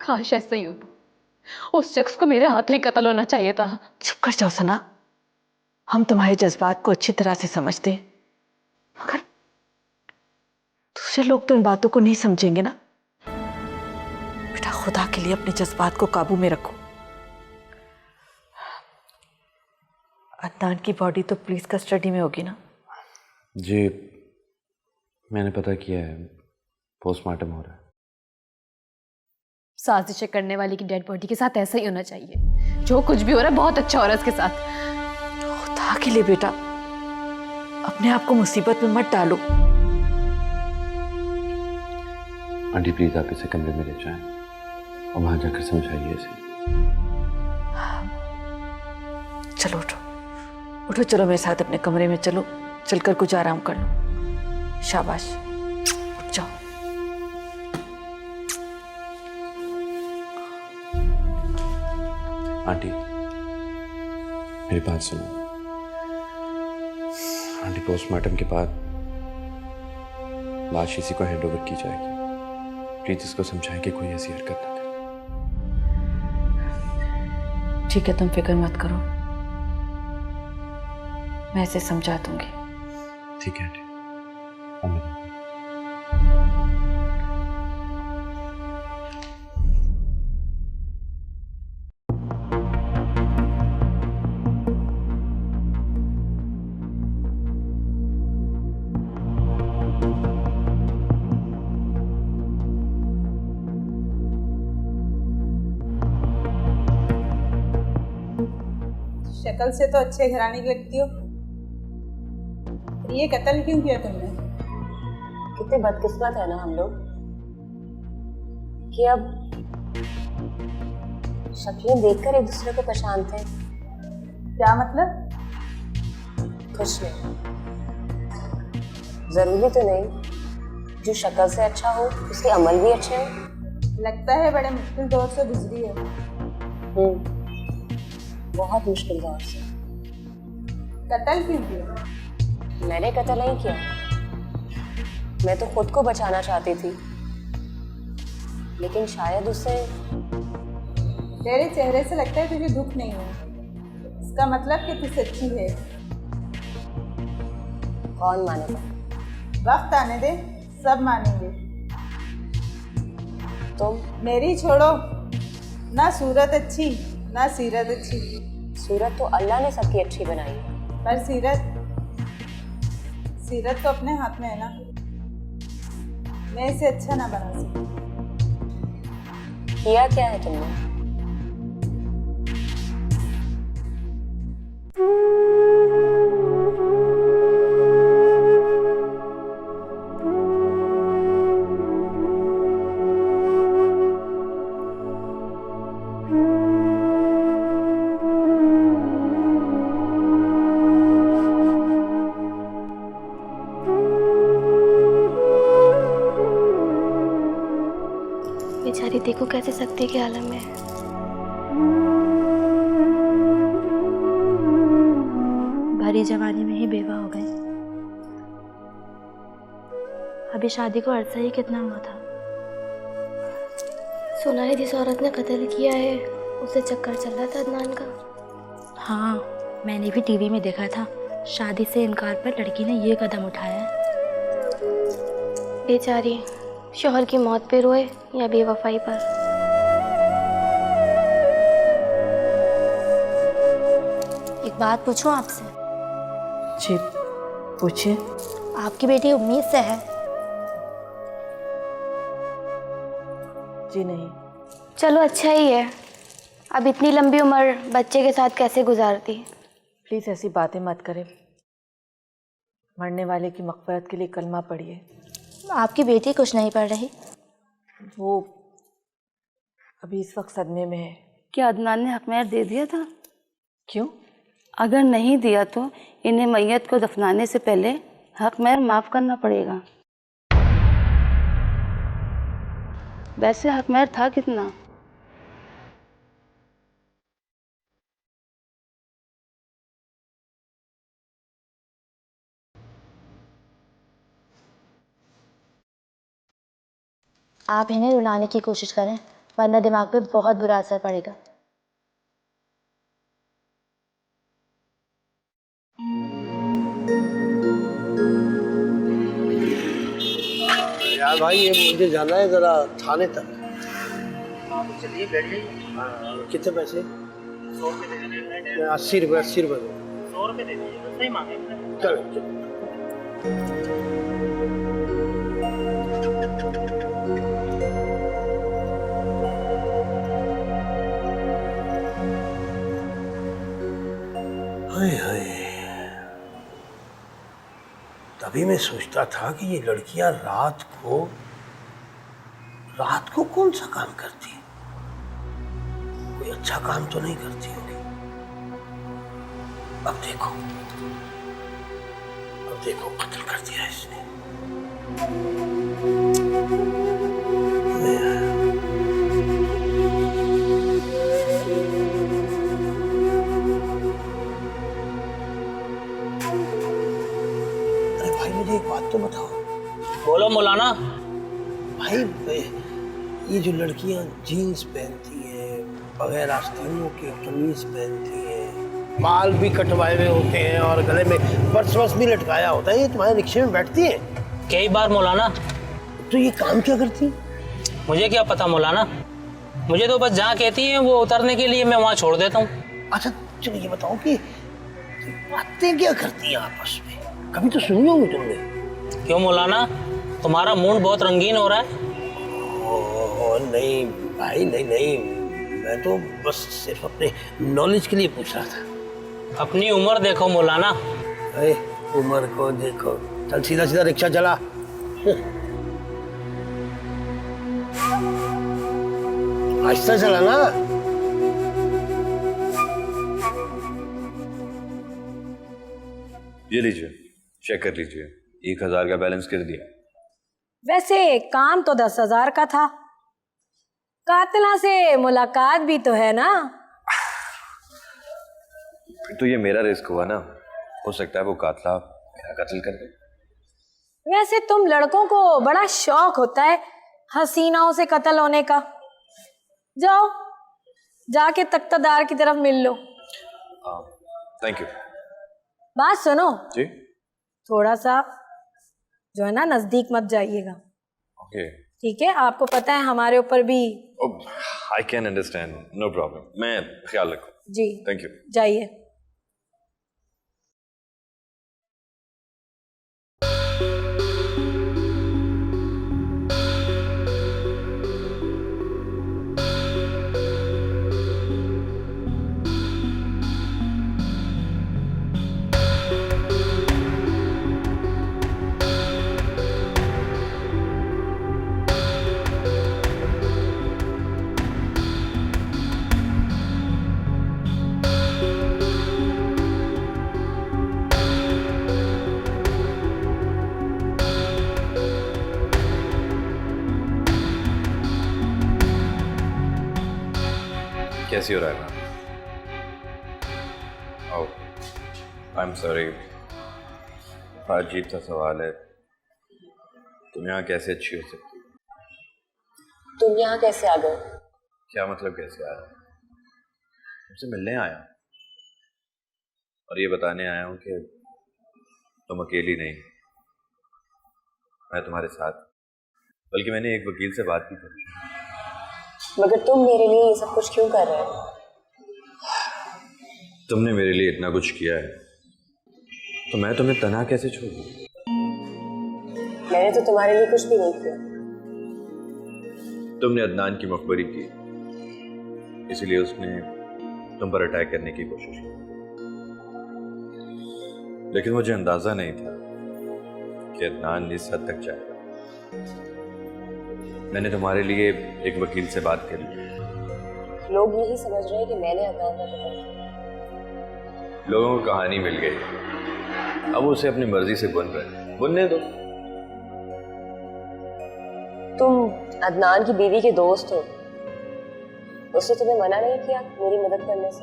काश ऐसा ही होता। उस शख्स को मेरे हाथ में कत्ल होना चाहिए था। चुप कर जाओ सना, हम तुम्हारे जज्बात को अच्छी तरह से समझते हैं, मगर दूसरे लोग तो इन बातों को नहीं समझेंगे ना। बेटा खुदा के लिए अपने जज्बात को काबू में रखो। अदनान की बॉडी तो पुलिस कस्टडी में होगी ना? जी मैंने पता किया है, पोस्टमार्टम हो रहा है। साजिशें करने वाले की डेड बॉडी के साथ ऐसा ही होना चाहिए। जो कुछ भी हो रहा है बहुत अच्छा हो रहा है उसके साथ। खुदा के लिए बेटा अपने आप को मुसीबत में मत डालो। आंटी प्लीज आप इसे कमरे में ले जाएं और वहां जाकर समझाइए इसे। चलो उठो उठो, चलो मेरे साथ अपने कमरे में चलो, चलकर कुछ आराम कर लो। शाबाश, उठ जाओ। आंटी मेरी बात सुनो। आंटी पोस्टमार्टम के बाद लाश इसी को हैंडओवर की जाएगी। प्लीज इसको समझाएं कि कोई ऐसी हरकत ना करे। ठीक है, तुम फिक्र मत करो, मैं इसे समझा दूंगी। ठीक है आंटी। शक्ल से तो अच्छे घराने की लगती हो, ये कत्ल क्यों किया तुमने? कितने बदकिस्मत है ना हम लोग कि अब शक्लें देखकर एक दूसरे को पहचानते हैं। क्या मतलब? कुछ नहीं, जरूरी तो नहीं जो शक्ल से अच्छा हो उसके अमल भी अच्छे हो। लगता है बड़े मुश्किल दौर से गुजरी है। बहुत मुश्किल दौर से। कत्ल क्यों किया? मैंने कत्ल नहीं किया, मैं तो खुद को बचाना चाहती थी, लेकिन शायद उससे। तेरे चेहरे से लगता है तुझे दुख नहीं है, इसका मतलब कि तू सच्ची है। कौन मानेगा? वक्त आने दे, सब मानेंगे। तुम? मेरी छोड़ो, ना सूरत अच्छी ना सीरत अच्छी। सूरत तो अल्लाह ने सबकी अच्छी बनाई है, पर सीरत तो अपने हाथ में है ना। मैं इसे अच्छा ना बना सकती। किया क्या है तुमने? बेचारी देखो कैसे सख्ती के आलम में है। भरी जवानी में ही बेवा हो गए। अभी शादी को अरसा ही कितना हुआ था। सुना है जिस औरत ने कत्ल किया है उसे चक्कर चल रहा था अदनान का। हाँ, मैंने भी टीवी में देखा था। शादी से इनकार पर लड़की ने ये कदम उठाया है। बेचारी शौहर की मौत पे रोए या बेवफाई पर। एक बात पूछूं आपसे? जी पूछिए। आपकी बेटी उम्मीद से है? जी नहीं। चलो अच्छा ही है। अब इतनी लंबी उम्र बच्चे के साथ कैसे गुजारती? प्लीज़ ऐसी बातें मत करें। मरने वाले की मग़फ़िरत के लिए कलमा पढ़िए। आपकी बेटी कुछ नहीं पढ़ रही? वो अभी इस वक्त सदमे में है। क्या अदनान ने हक महर दे दिया था? क्यों? अगर नहीं दिया तो इन्हें मैयत को दफनाने से पहले हक महर माफ़ करना पड़ेगा। वैसे हक महर था कितना? आप इन्हें रुलाने की कोशिश करें, वरना दिमाग पे बहुत बुरा असर पड़ेगा। यार भाई, ये मुझे जाना है जरा थाने तक। चलिए बैठ जाइए। कितने पैसे? 100 रुपये दे दीजिए। 80 रुपये 80 रुपये 100 रुपये दे दीजिए। सही मांगे। चलो चलो। हाय हाय, तभी मैं सोचता था कि ये लड़कियां रात को कौन सा काम करती हैं? कोई अच्छा काम तो नहीं करती होगी। अब देखो कत्ल कर दिया इसने। अरे भाई, मुझे एक बात तो बताओ। बोलो मौलाना। भाई, ये जो लड़कियां जीन्स पहनती हैं, बगैर आस्तीनों के कमीज पहनती हैं, बाल भी कटवाए हुए होते हैं और गले में पर्स भी लटकाया होता है, ये तुम्हारे रिक्शे में बैठती हैं? कई बार मौलाना। तो ये काम क्या करती? मुझे क्या पता मौलाना, मुझे तो बस जहाँ कहती हैं वो उतरने के लिए मैं वहाँ छोड़ देता हूँ। अच्छा चलो ये बताओ कि बातें क्या करती हैं आपस में? कभी तो सुनी होंगी तुमने। क्यों मौलाना, तुम्हारा मूड बहुत रंगीन हो रहा है? नहीं भाई, नहीं, मैं तो बस सिर्फ अपने नॉलेज के लिए पूछ रहा था। अपनी उम्र देखो मौलाना। अरे उम्र को देखो, चल सीधा सीधा रिक्शा चला। आहिस्ता चला ना। ये लीजिए, चेक कर लीजिए, 1000 का बैलेंस कर दिया। वैसे काम तो 10,000 का था, कातिला से मुलाकात भी तो है ना। तो ये मेरा रिस्क हुआ ना, हो सकता है वो कातला मेरा कत्ल कर दे। वैसे तुम लड़कों को बड़ा शौक होता है हसीनाओं से कत्ल होने का। जाओ, जाके तख्तादार की तरफ मिल लो। Thank you. बात सुनो जी। थोड़ा सा जो है ना नजदीक मत जाइएगा। ओके। ठीक है, आपको पता है हमारे ऊपर भी। I can understand, no problem, मैं ख्याल रखूँ। जी थैंक यू। जाइए। कैसी हो रहा है ma'am? Oh, I am sorry, अजीब सा सवाल है। तुम यहाँ कैसे अच्छी हो सकती? तुम यहाँ कैसे आ गए? क्या मतलब कैसे आ रहा? तुमसे मिलने आया और ये बताने आया हूँ कि तुम अकेली नहीं, मैं तुम्हारे साथ। बल्कि मैंने एक वकील से बात भी की। मगर तुम मेरे लिए ये सब कुछ क्यों कर रहे हो? तुमने मेरे लिए इतना कुछ किया है तो मैं तुम्हें तन्हा कैसे छोड़ दूं? मैंने तो तुम्हारे लिए कुछ भी नहीं किया। तुमने अदनान की मखबरी की, इसलिए उसने तुम पर अटैक करने की कोशिश की, लेकिन मुझे अंदाजा नहीं था कि अदनान इस हद तक जाएगा। मैंने तुम्हारे लिए एक वकील से बात करी। लोग यही समझ रहे हैं कि मैंने अदनान का कत्ल किया। लोगों को कहानी मिल गई, अब उसे अपनी मर्जी से बुन रहे, बुनने दो। तुम अदनान की बीवी के दोस्त हो, उसने तुम्हें मना नहीं किया मेरी मदद करने से?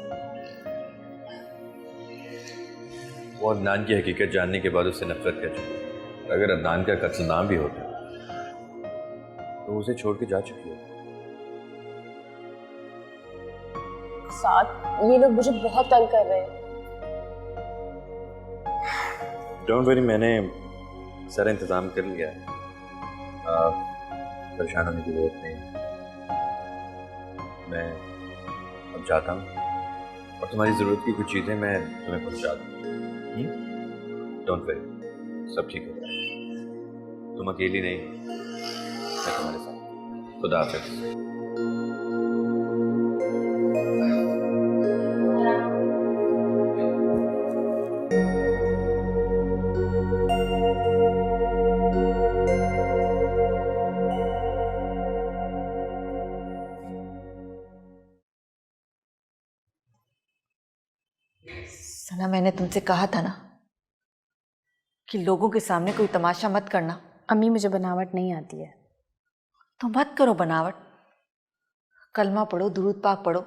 वो अदनान की हकीकत जानने के बाद उससे नफरत कर चुकी। अगर अदनान का कत्ल ना भी होता तो तो उसे छोड़ के जा चुकी हो। साथ ये लोग मुझे बहुत तंग कर रहे हैं। डोंट वरी, मैंने सारा इंतजाम कर लिया है, परेशान होने की जरूरत नहीं। मैं अब जाता हूँ और तुम्हारी ज़रूरत की कुछ चीज़ें मैं तुम्हें पहुँचा दूँ। डोंट वरी, सब ठीक हो जाएगा। तुम अकेली नहीं, मैं तुम्हारे साथ। खुदा हाफिज़। सना, मैंने तुमसे कहा था ना कि लोगों के सामने कोई तमाशा मत करना। अम्मी मुझे बनावट नहीं आती है। तो मत करो बनावट। कलमा पढ़ो, दुरूद पाक पढ़ो,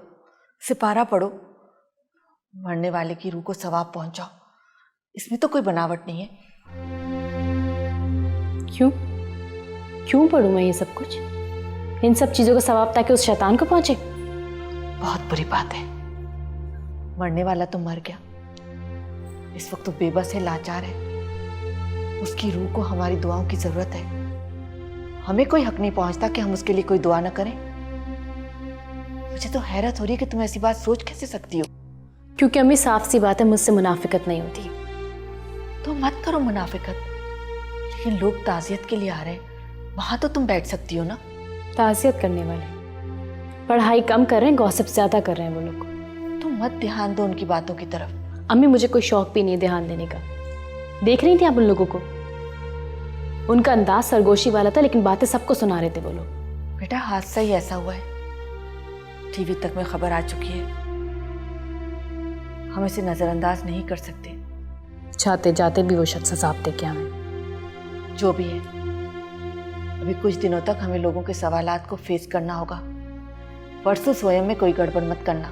सिपारा पढ़ो, मरने वाले की रूह को सवाब पहुंचाओ। इसमें तो कोई बनावट नहीं है। क्यों क्यों पढ़ूं मैं ये सब कुछ, इन सब चीजों का सवाब ताकि उस शैतान को पहुंचे? बहुत बुरी बात है। मरने वाला तो मर गया, इस वक्त तो बेबस है, लाचार है। उसकी रूह को हमारी दुआओं की जरूरत है। हमें कोई हक नहीं पहुंचता कि हम उसके लिए कोई दुआ न करें। मुझे तो हैरत हो रही है कि तुम ऐसी बात सोच कैसे सकती हो। क्योंकि अम्मी साफ सी बात है, मुझसे मुनाफिकत नहीं होती। तो मत करो मुनाफिकत। लेकिन लोग ताजियत के लिए आ रहे हैं, वहां तो तुम बैठ सकती हो ना। ताजियत करने वाले पढ़ाई कम कर रहे हैं, गॉसिप ज्यादा कर रहे हैं वो लोग। तुम मत ध्यान दो उनकी बातों की तरफ। अम्मी मुझे कोई शौक भी नहीं ध्यान देने का। देख रही थी आप उन लोगों को, उनका अंदाज सरगोशी वाला था, लेकिन बातें सबको सुना रहे थे वो लोग। बेटा हादसा ही ऐसा हुआ है, टीवी तक में खबर आ चुकी है। हम इसे नजरअंदाज नहीं कर सकते। जाते जाते भी वो शख्स साफ थे क्या? हमें जो भी है, अभी कुछ दिनों तक हमें लोगों के सवालात को फेस करना होगा। परसों स्वयं में कोई गड़बड़ मत करना।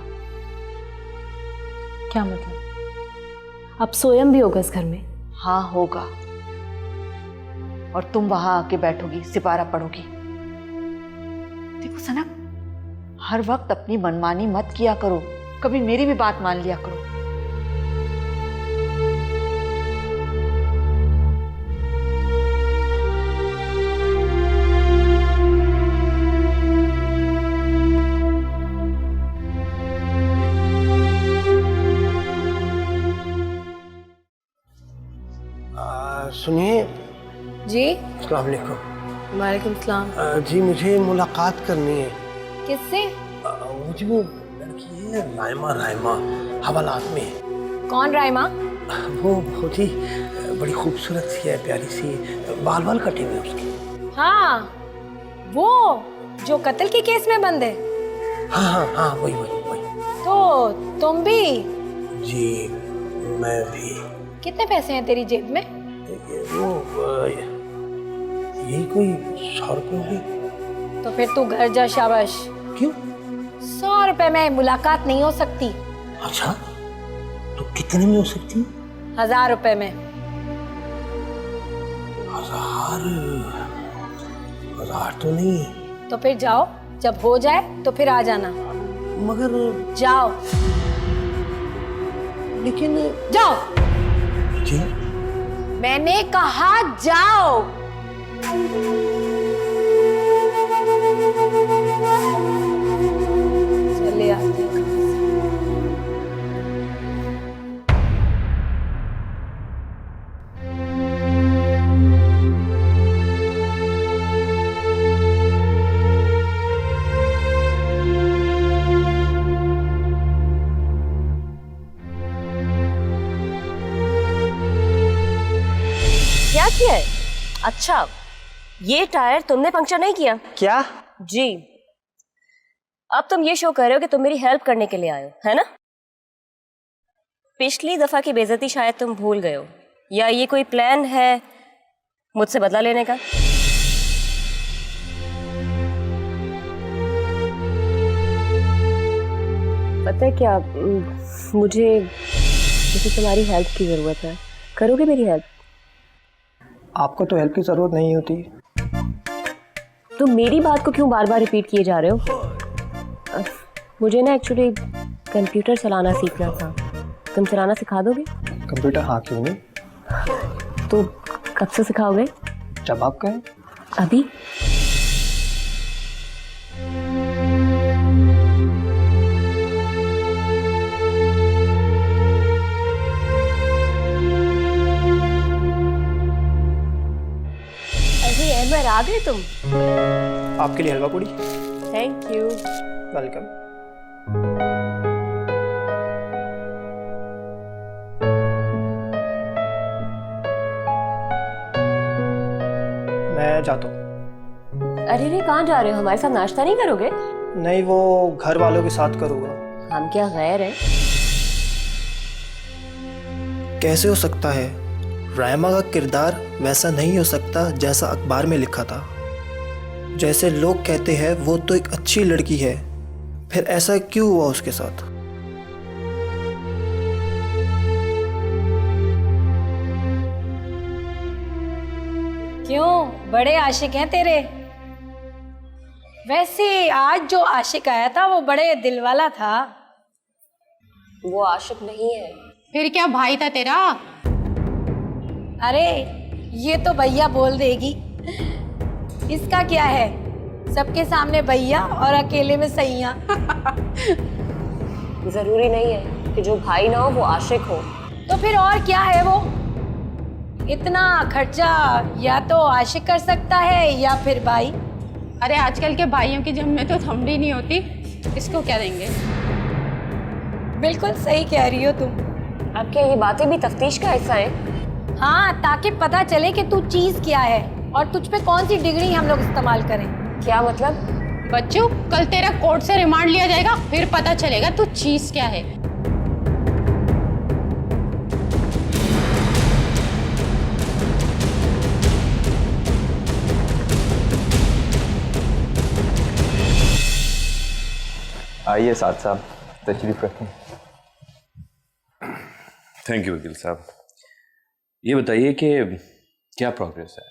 क्या मतलब? अब सोयम भी होगा इस घर में? हाँ होगा, और तुम वहां आके बैठोगी, सिपारा पढ़ोगी। देखो सना, हर वक्त अपनी मनमानी मत किया करो, कभी मेरी भी बात मान लिया करो। सुनिए जी। अस्सलाम वालेकुम। वालेकुम सलाम। जी मुझे मुलाकात करनी है। किससे? मुझे वो लड़की है रायमा, रायमा हवालात में। कौन रायमा? वो बहुत ही बड़ी खूबसूरत सी है, प्यारी सी, बाल बाल कटे हुए उसके। हाँ, वो जो कत्ल के केस में बंद है। हाँ हाँ हाँ, वही वही वही। तो तुम भी? जी मैं भी। कितने पैसे हैं तेरी जेब में? वो यही कोई 100 रुपये होगी। तो फिर तू घर जा। शाबाश। क्यों? 100 रुपए में मुलाकात नहीं हो सकती। अच्छा, तो कितने में हो सकती है? 1000 रुपए में। 1000 तो नहीं। तो फिर जाओ, जब हो जाए तो फिर आ जाना। मगर जाओ। लेकिन जाओ। जी मैंने कहा जाओ। चले आते हैं। क्या किया है? अच्छा, ये टायर तुमने पंक्चर नहीं किया? क्या? जी। अब तुम ये शो कर रहे हो कि तुम मेरी हेल्प करने के लिए आए हो, है ना? पिछली दफा की बेइज्जती शायद तुम भूल गए हो, या ये कोई प्लान है मुझसे बदला लेने का? पता है क्या, मुझे तुम्हारी हेल्प की जरूरत है। करोगे मेरी हेल्प? आपको तो हेल्प की ज़रूरत नहीं होती। तुम मेरी बात को क्यों बार बार रिपीट किए जा रहे हो? मुझे ना एक्चुअली कंप्यूटर चलाना सीखना था, तुम चलाना सिखा दोगे? कंप्यूटर? हाँ, क्यों नहीं। तो कब से सिखाओगे? जब आप कहें। अभी? अरे अहमद, आ गए तुम? आपके लिए हलवा पूड़ी। Thank you. वेलकम। मैं जाता हूँ। अरे रे, कहाँ जा रहे हो? हमारे साथ नाश्ता नहीं करोगे? नहीं, वो घर वालों के साथ करूँगा। हम क्या गैर हैं? कैसे हो सकता है? रायमा का किरदार वैसा नहीं हो सकता जैसा अखबार में लिखा था। जैसे लोग कहते हैं वो तो एक अच्छी लड़की है, फिर ऐसा क्यों हुआ उसके साथ? क्यों, बड़े आशिक हैं तेरे? वैसे आज जो आशिक आया था वो बड़े दिल वाला था। वो आशिक नहीं है। फिर क्या भाई था तेरा? अरे ये तो भैया बोल देगी, इसका क्या है? सबके सामने भैया और अकेले में सैया। जरूरी नहीं है कि जो भाई ना हो वो आशिक हो। तो फिर और क्या है वो? इतना खर्चा या तो आशिक कर सकता है या फिर भाई। अरे आजकल के भाइयों की जेब में तो थमड़ी नहीं होती, इसको क्या देंगे? बिल्कुल सही कह रही हो तुम। अब क्या ये बातें भी तफ्तीश का हिस्सा है? हाँ, ताकि पता चले कि तू चीज क्या है और तुझ पे कौन सी डिग्री हम लोग इस्तेमाल करें। क्या मतलब? बच्चों, कल तेरा कोर्ट से रिमांड लिया जाएगा, फिर पता चलेगा तू चीज क्या है। आइए साथ साहब, तशरीफ रखें। थैंक यू वकील साहब। ये बताइए कि क्या प्रोग्रेस है?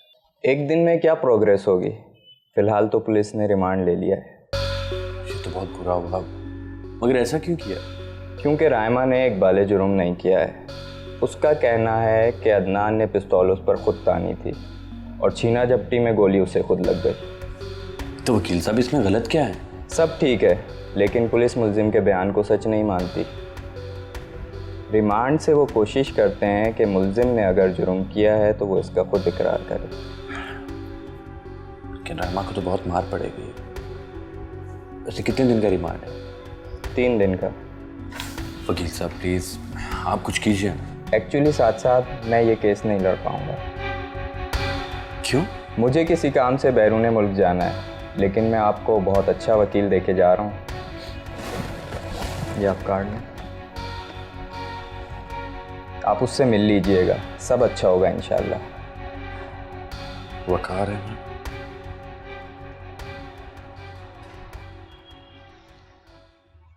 एक दिन में क्या प्रोग्रेस होगी? फिलहाल तो पुलिस ने रिमांड ले लिया है। ये तो बहुत बुरा हुआ, मगर ऐसा क्यों किया? क्योंकि रायमा ने एक बाले जुर्म नहीं किया है। उसका कहना है कि अदनान ने पिस्तौल उस पर खुद तानी थी और छीना झपटी में गोली उसे खुद लग गई। तो वकील साहब, इसमें गलत क्या है? सब ठीक है, लेकिन पुलिस मुल्जिम के बयान को सच नहीं मानती। रिमांड से वो कोशिश करते हैं कि मुल्जिम ने अगर जुर्म किया है तो वो इसका खुद इकरार करे। लेकिन रायमा को तो बहुत मार पड़ेगी। वैसे कितने दिन का रिमांड है? 3 दिन का। वकील साहब प्लीज़ आप कुछ कीजिए। एक्चुअली साथ साथ मैं ये केस नहीं लड़ पाऊंगा। क्यों? मुझे किसी काम से बैरून मुल्क जाना है, लेकिन मैं आपको बहुत अच्छा वकील देके जा रहा हूँ। ये आप कार्ड लें, आप उससे मिल लीजिएगा, सब अच्छा होगा इंशाल्लाह। वकार है।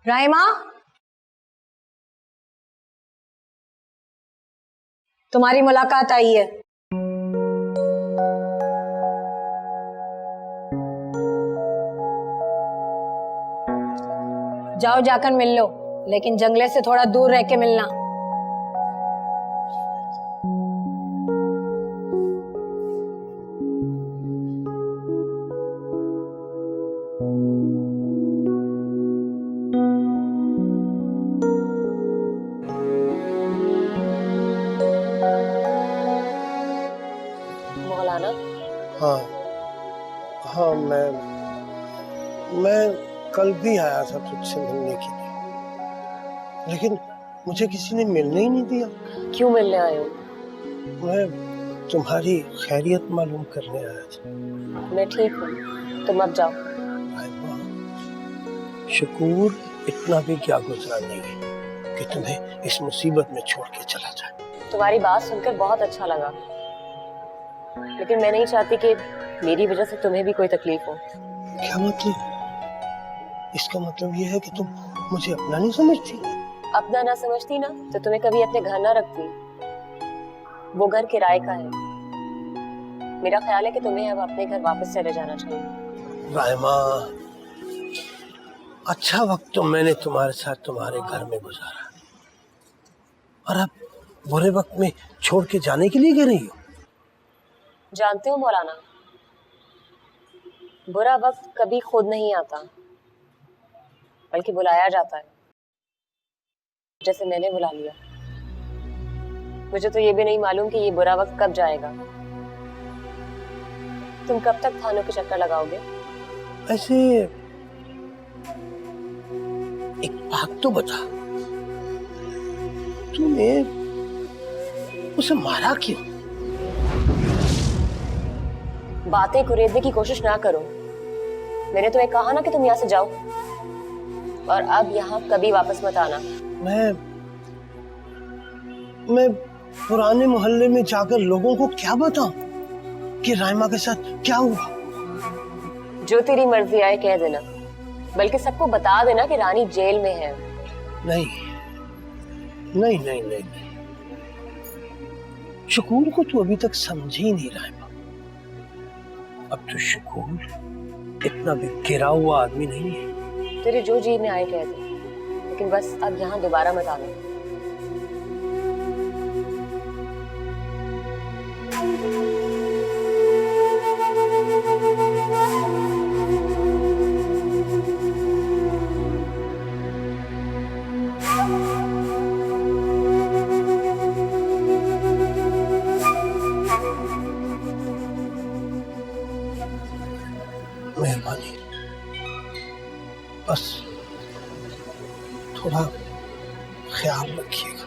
रायमा, तुम्हारी मुलाकात आई है। जाओ जाकर मिल लो, लेकिन जंगले से थोड़ा दूर रह के मिलना। मौलाना? हाँ हाँ, मैं कल भी आया था तुझसे मिलने के लिए, लेकिन मुझे किसी ने मिलने ही नहीं दिया। क्यों मिलने आए हो? मैं तुम्हारी खैरियत मालूम करने आया था। मैं ठीक हूँ, तुम अब जाओ। शकूर इतना भी क्या गुजरा नहीं है कि तुम्हें इस मुसीबत में छोड़ के चला जाए। तुम्हारी बात सुनकर बहुत अच्छा लगा, लेकिन मैं नहीं चाहती कि मेरी वजह से तुम्हें भी कोई तकलीफ हो। क्या मतलब? इसका मतलब ये है कि तुम मुझे अपना नहीं समझती? अपना ना समझती ना तो तुम्हें कभी अपने घर ना रखती। वो घर किराए का है। मेरा ख्याल है कि तुम्हें अब अपने घर वापस चले जाना चाहिए। रायमा, अच्छा वक्त तो मैंने तुम्हारे साथ तुम्हारे घर में गुजारा, और अब बुरे वक्त में छोड़ के जाने के लिए गिर रही हो। जानते हो मौलाना, बुरा वक्त कभी खुद नहीं आता, बल्कि बुलाया जाता है, जैसे मैंने बुला लिया। मुझे तो ये भी नहीं मालूम कि ये बुरा वक्त कब जाएगा। तुम कब तक थानों के चक्कर लगाओगे? ऐसे एक बात तो बता, तूने उसे मारा क्यों? बातें कुरेदने की कोशिश ना करो। मैंने तुम्हें कहा ना कि तुम यहाँ से जाओ, और अब यहाँ कभी वापस मत आना। मैं पुराने मोहल्ले में जाकर लोगों को क्या बताऊं कि रायमा के साथ क्या हुआ? जो तेरी मर्जी आए कह देना, बल्कि सबको बता देना कि रानी जेल में है। नहीं नहीं नहीं नहीं, नहीं। शकूर को तू अभी तक समझी ही नहीं रायमा। अब तो शकूर इतना भी गिरा हुआ आदमी नहीं है। तेरे जो जी में आए कह दे, लेकिन बस अब यहाँ दोबारा मत आना। मेहरबानी, बस थोड़ा ख्याल रखिएगा।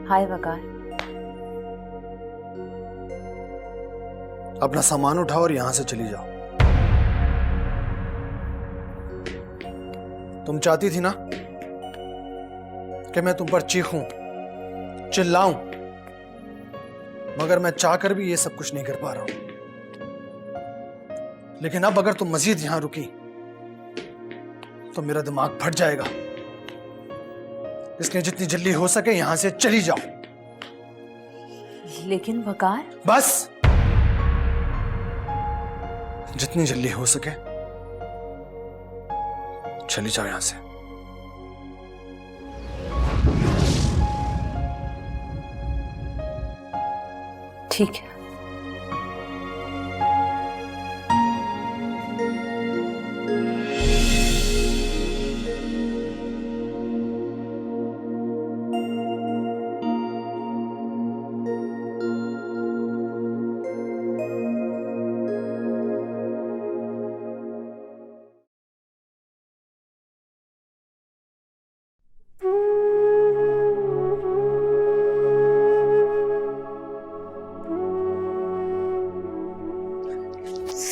हाय वकार। अपना सामान उठाओ और यहां से चली जाओ। तुम चाहती थी ना कि मैं तुम पर चीखूं, चिल्लाऊं, मगर मैं चाहकर भी ये सब कुछ नहीं कर पा रहा हूं। लेकिन अब अगर तुम मजीद यहां रुकी तो मेरा दिमाग फट जाएगा। इसलिए जितनी जल्दी हो सके यहां से चली जाओ। लेकिन वकार, बस जितनी जल्दी हो सके चली जाओ यहां से। ठीक है।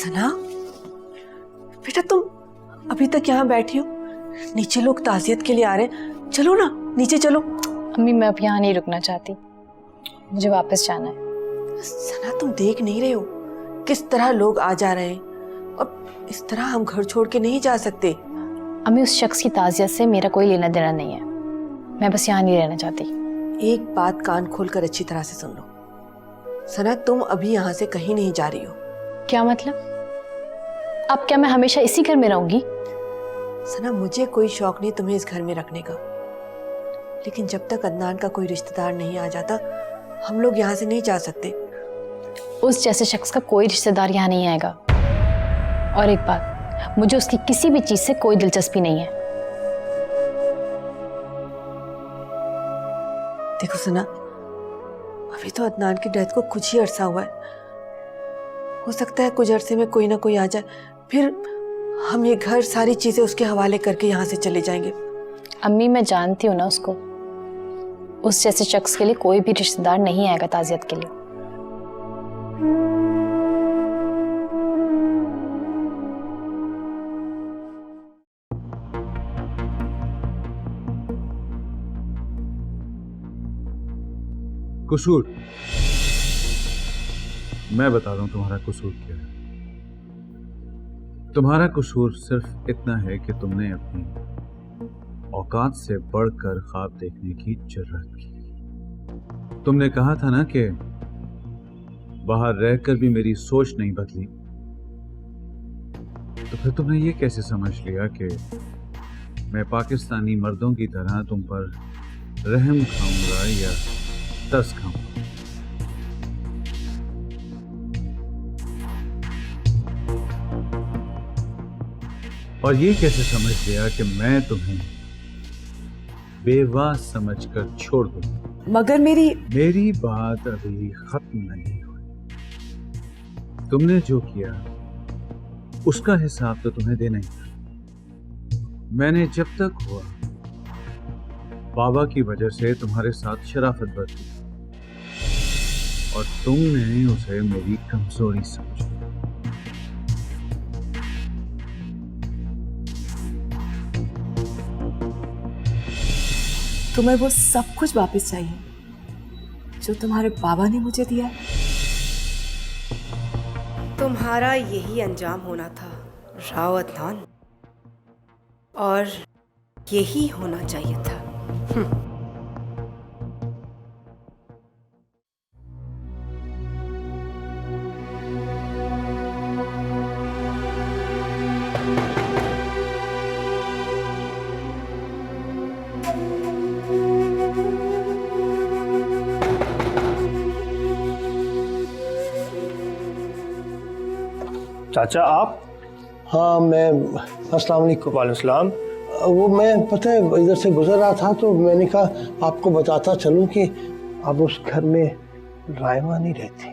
सना बेटा, तुम अभी तक यहाँ बैठी हो? नीचे लोग ताजियत के लिए आ रहे हैं, चलो ना नीचे चलो। अम्मी मैं अब यहाँ नहीं रुकना चाहती, मुझे वापस जाना है। सना तुम देख नहीं रहे हो किस तरह लोग आ जा रहे हैं, और इस तरह हम घर छोड़ के नहीं जा सकते। अम्मी उस शख्स की ताजियत से मेरा कोई लेना देना नहीं है, मैं बस यहाँ नहीं रहना चाहती। एक बात कान खोलकर अच्छी तरह से सुन लो, सना तुम अभी यहाँ से कहीं नहीं जा रही हो। क्या मतलब? अब क्या मैं हमेशा इसी घर में रहूंगी? सना मुझे कोई शौक नहीं तुम्हें इस घर में रखने का, लेकिन जब तक अदनान का कोई रिश्तेदार नहीं आ जाता हम लोग यहाँ से नहीं जा सकते। उस जैसे शख्स का कोई रिश्तेदार यहाँ नहीं आएगा। और एक बात, मुझे उसकी किसी भी चीज से कोई दिलचस्पी नहीं है। देखो सना, अभी तो अदनान की डेथ को कुछ ही अरसा हुआ है, हो सकता है कुछ अरसे में कोई ना कोई आ जाए, फिर हम ये घर सारी चीजें उसके हवाले करके यहाँ से चले जाएंगे। अम्मी मैं जानती हूँ ना उसको, उस जैसे शख्स के लिए कोई भी रिश्तेदार नहीं आएगा ताजियत के लिए। कसूर, मैं बता रहा हूं तुम्हारा कसूर क्या है। तुम्हारा कसूर सिर्फ इतना है कि तुमने अपनी औकात से बढ़कर ख्वाब देखने की जुर्रत की। तुमने कहा था ना कि बाहर रहकर भी मेरी सोच नहीं बदली, तो फिर तुमने ये कैसे समझ लिया कि मैं पाकिस्तानी मर्दों की तरह तुम पर रहम खाऊंगा या तरस खाऊंगा? और ये कैसे समझ लिया कि मैं तुम्हें बेवा समझकर छोड़ दूं? मगर मेरी बात अभी खत्म नहीं हुई। तुमने जो किया उसका हिसाब तो तुम्हें देना ही था। मैंने जब तक हुआ बाबा की वजह से तुम्हारे साथ शराफत बरती और तुमने उसे मेरी कमजोरी समझा। तुम्हें वो सब कुछ वापस चाहिए जो तुम्हारे बाबा ने मुझे दिया। तुम्हारा यही अंजाम होना था राव अदनान, और यही होना चाहिए था। चाचा आप? हाँ मैं, अस्सलाम वालेकुम। वालेकुम सलाम। वो मैं पता है इधर से गुजर रहा था तो मैंने कहा आपको बताता चलूं कि अब उस घर में रायमा नहीं रहती,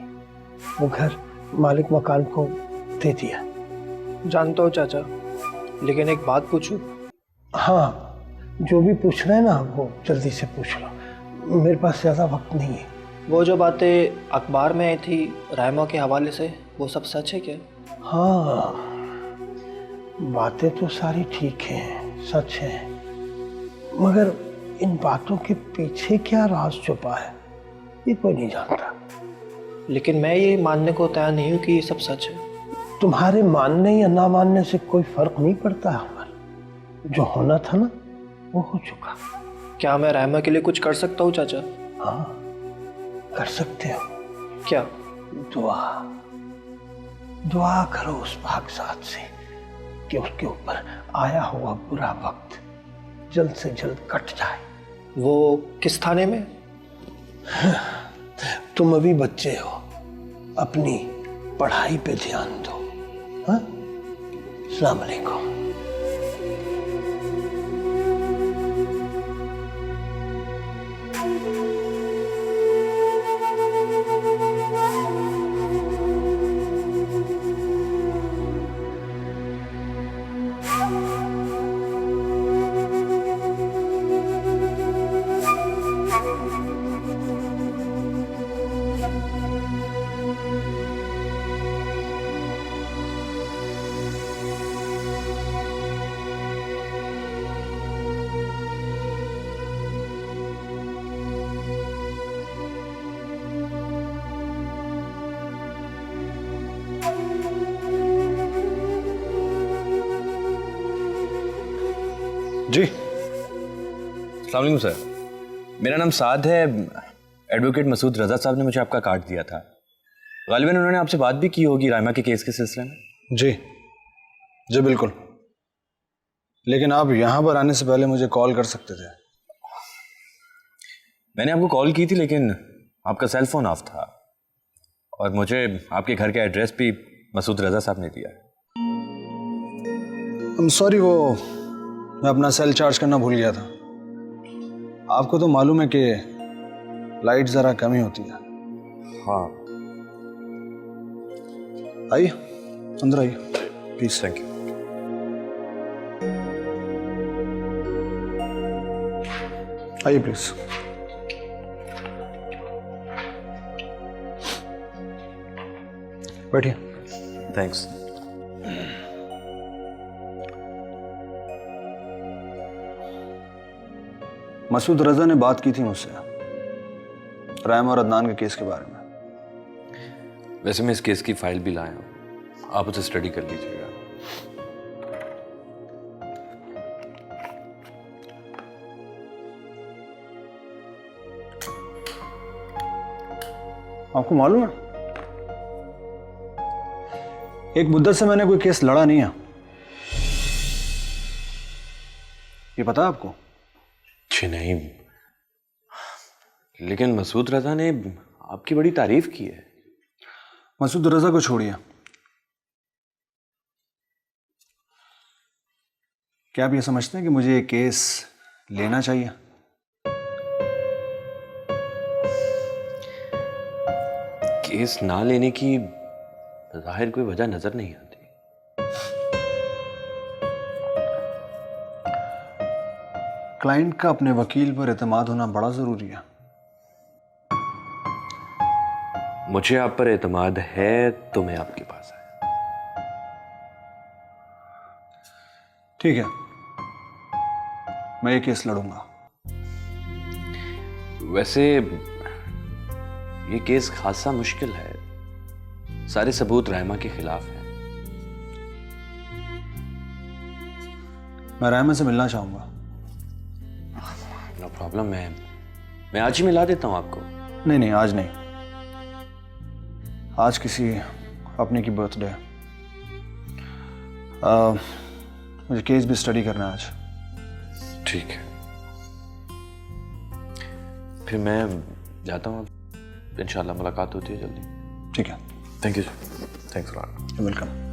वो घर मालिक मकान को दे दिया। जानता हूँ चाचा, लेकिन एक बात पूछूं? हाँ, जो भी पूछना है ना वो जल्दी से पूछ लो, मेरे पास ज़्यादा वक्त नहीं है। वो जो बातें अखबार में आई थी रायमा के हवाले से, वो सब सच है क्या? हाँ, बातें तो सारी ठीक हैं, सच है, मगर इन बातों के पीछे क्या राज छुपा है ये कोई नहीं जानता। लेकिन मैं ये मानने को तैयार नहीं हूँ कि ये सब सच है। तुम्हारे मानने या ना मानने से कोई फर्क नहीं पड़ता हमारा, जो होना था ना वो हो चुका। क्या मैं रायमा के लिए कुछ कर सकता हूँ चाचा? हाँ कर सकते हो। क्या? दुआ, दुआ करो उस पाकज़ात से कि उसके ऊपर आया हुआ बुरा वक्त जल्द से जल्द कट जाए। वो किस थाने में? तुम अभी बच्चे हो, अपनी पढ़ाई पे ध्यान दो। हाँ, अस्सलाम वालेकुम। जी। अस्सलाम वालेकुम सर, मेरा नाम साद है। एडवोकेट मसूद रजा साहब ने मुझे आपका कार्ड दिया था। गालिबन उन्होंने आपसे बात भी की होगी रायमा के केस के सिलसिले में। जी जी बिल्कुल, लेकिन आप यहाँ पर आने से पहले मुझे कॉल कर सकते थे। मैंने आपको कॉल की थी लेकिन आपका सेल फोन ऑफ था और मुझे आपके घर का एड्रेस भी मसूद रजा साहब ने दिया। सॉरी, वो मैं अपना सेल चार्ज करना भूल गया था। आपको तो मालूम है कि लाइट ज़रा कम ही होती है। हाँ, आइए अंदर आइए प्लीज। Thank you. आइए प्लीज। बैठिए। थैंक्स। मसूद रजा ने बात की थी मुझसे रायमा और अदनान के केस के बारे में। वैसे मैं इस केस की फाइल भी लाया हूँ, आप उसे स्टडी कर लीजिएगा। आपको मालूम है एक मुद्दत से मैंने कोई केस लड़ा नहीं है, ये पता है आपको? जी नहीं, लेकिन मसूद रजा ने आपकी बड़ी तारीफ की है। मसूद रजा को छोड़िए, क्या आप ये समझते हैं कि मुझे ये केस लेना चाहिए? केस ना लेने की जाहिर कोई वजह नजर नहीं आती। क्लाइंट का अपने वकील पर एतमाद होना बड़ा जरूरी है। मुझे आप पर एतमाद है तो मैं आपके पास आया। ठीक है, मैं ये केस लड़ूंगा। वैसे ये केस खासा मुश्किल है, सारे सबूत रायमा के खिलाफ हैं। मैं रायमा से मिलना चाहूंगा। नो प्रॉब्लम, मैं आज ही मिला देता हूं आपको। नहीं नहीं, आज नहीं, आज किसी अपने की बर्थडे है। मुझे केस भी स्टडी करना है आज। ठीक है, फिर मैं जाता हूँ। इंशाल्लाह मुलाकात होती है जल्दी। ठीक है, thank you sir. Thanks for welcome.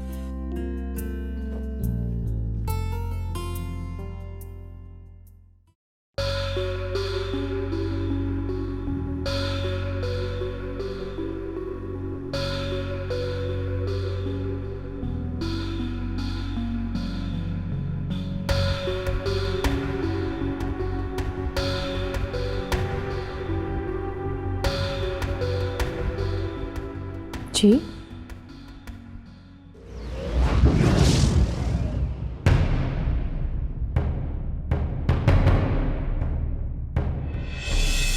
जी,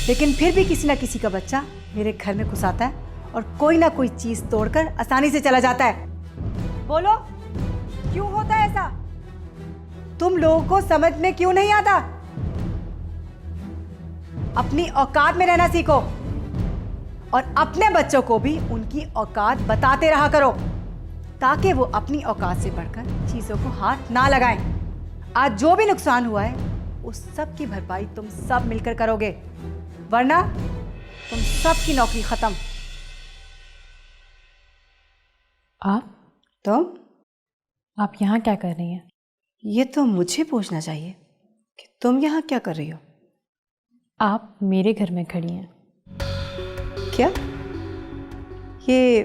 लेकिन फिर भी किसी ना किसी का बच्चा मेरे घर में घुस आता है और कोई ना कोई चीज तोड़कर आसानी से चला जाता है। बोलो, क्यों होता है ऐसा? तुम लोगों को समझ में क्यों नहीं आता? अपनी औकात में रहना सीखो और अपने बच्चों को भी उनकी औकात बताते रहा करो, ताकि वो अपनी औकात से बढ़कर चीजों को हाथ ना लगाएं। आज जो भी नुकसान हुआ है उस सब की भरपाई तुम सब मिलकर करोगे, वरना तुम सब की नौकरी खत्म। आप यहाँ क्या कर रही हैं? ये तो मुझे पूछना चाहिए कि तुम यहाँ क्या कर रही हो। आप मेरे घर में खड़ी हैं। क्या ये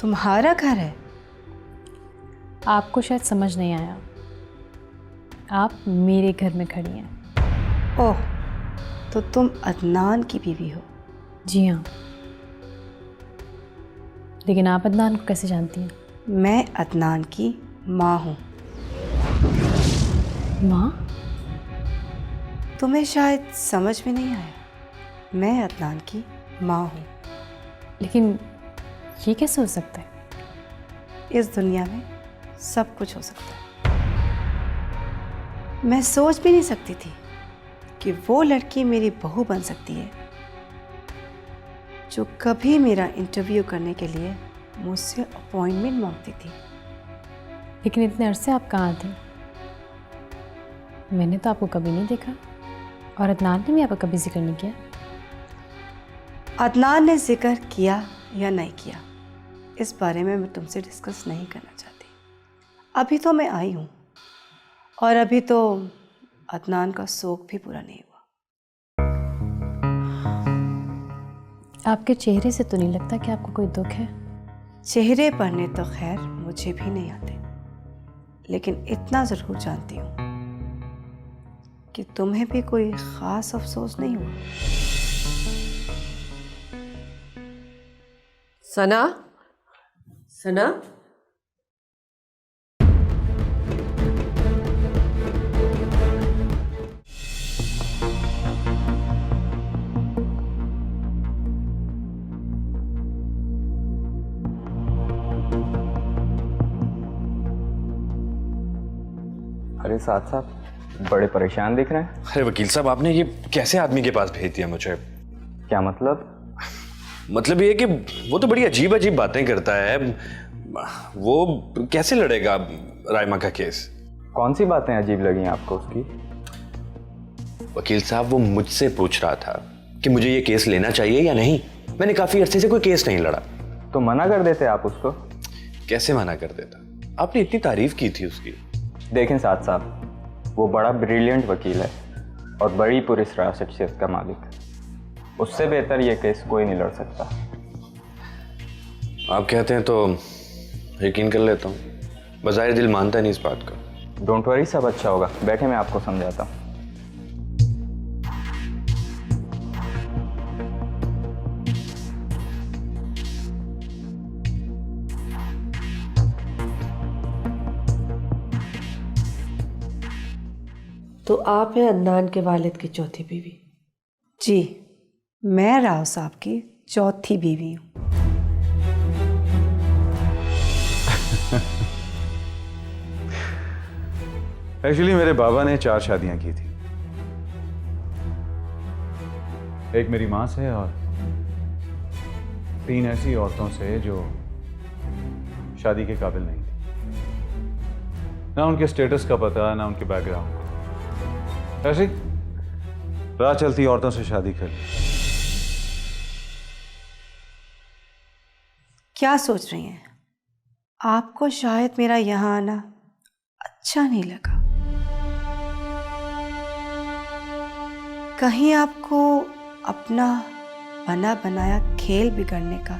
तुम्हारा घर है? आपको शायद समझ नहीं आया, आप मेरे घर में खड़ी हैं। ओह, तो तुम अदनान की बीवी हो? जी हाँ। लेकिन आप अदनान को कैसे जानती हैं? मैं अदनान की माँ हूँ। माँ? तुम्हें शायद समझ में नहीं आया, मैं अदनान की माँ हूँ। लेकिन ये कैसे हो सकता है? इस दुनिया में सब कुछ हो सकता है। मैं सोच भी नहीं सकती थी कि वो लड़की मेरी बहू बन सकती है जो कभी मेरा इंटरव्यू करने के लिए मुझसे अपॉइंटमेंट मांगती थी। लेकिन इतने अरसे आप कहाँ थे? मैंने तो आपको कभी नहीं देखा, और अदनान ने भी आपका कभी जिक्र नहीं किया। अदनान ने जिक्र किया या नहीं किया, इस बारे में मैं तुमसे डिस्कस नहीं करना चाहती। अभी तो मैं आई हूँ, और अभी तो अदनान का शौक भी पूरा नहीं हुआ। आपके चेहरे से तो नहीं लगता कि आपको कोई दुख है। चेहरे पढ़ने तो खैर मुझे भी नहीं आते, लेकिन इतना ज़रूर जानती हूँ कि तुम्हें भी कोई ख़ास अफसोस नहीं हुआ। सना, सना, अरे साथ साथ बड़े परेशान दिख रहे हैं। अरे वकील साहब, आपने ये कैसे आदमी के पास भेज दिया मुझे? क्या मतलब? मतलब ये कि वो तो बड़ी अजीब अजीब बातें करता है। वो कैसे लड़ेगा रायमा का केस? कौन सी बातें अजीब लगी आपको उसकी? वकील साहब, वो मुझसे पूछ रहा था कि मुझे ये केस लेना चाहिए या नहीं। मैंने काफी अरसे से कोई केस नहीं लड़ा। तो मना कर देते आप उसको? कैसे मना कर देता? आपने इतनी तारीफ की थी उसकी। देखें साथ साथ, वो बड़ा ब्रिलियंट वकील है और बड़ी पुरस्कार शख्सियत का मालिक। उससे बेहतर ये केस कोई नहीं लड़ सकता। आप कहते हैं तो यकीन कर लेता हूँ। बज़ाहिर दिल मानता नहीं इस बात को। डोंट वरी, सब अच्छा होगा। बैठे, मैं आपको समझाता हूँ। तो आप हैं अदनान के वालिद की चौथी बीवी? जी, मैं राव साहब की चौथी बीवी हूँ। एक्चुअली मेरे बाबा ने 4 शादियां की थी। एक मेरी मां से और 3 ऐसी औरतों से जो शादी के काबिल नहीं थी। ना उनके स्टेटस का पता, ना उनके बैकग्राउंड। ऐसी राह चलती औरतों से शादी कर ली। क्या सोच रही हैं? आपको शायद मेरा यहाँ आना अच्छा नहीं लगा। कहीं आपको अपना बना बनाया खेल बिगड़ने का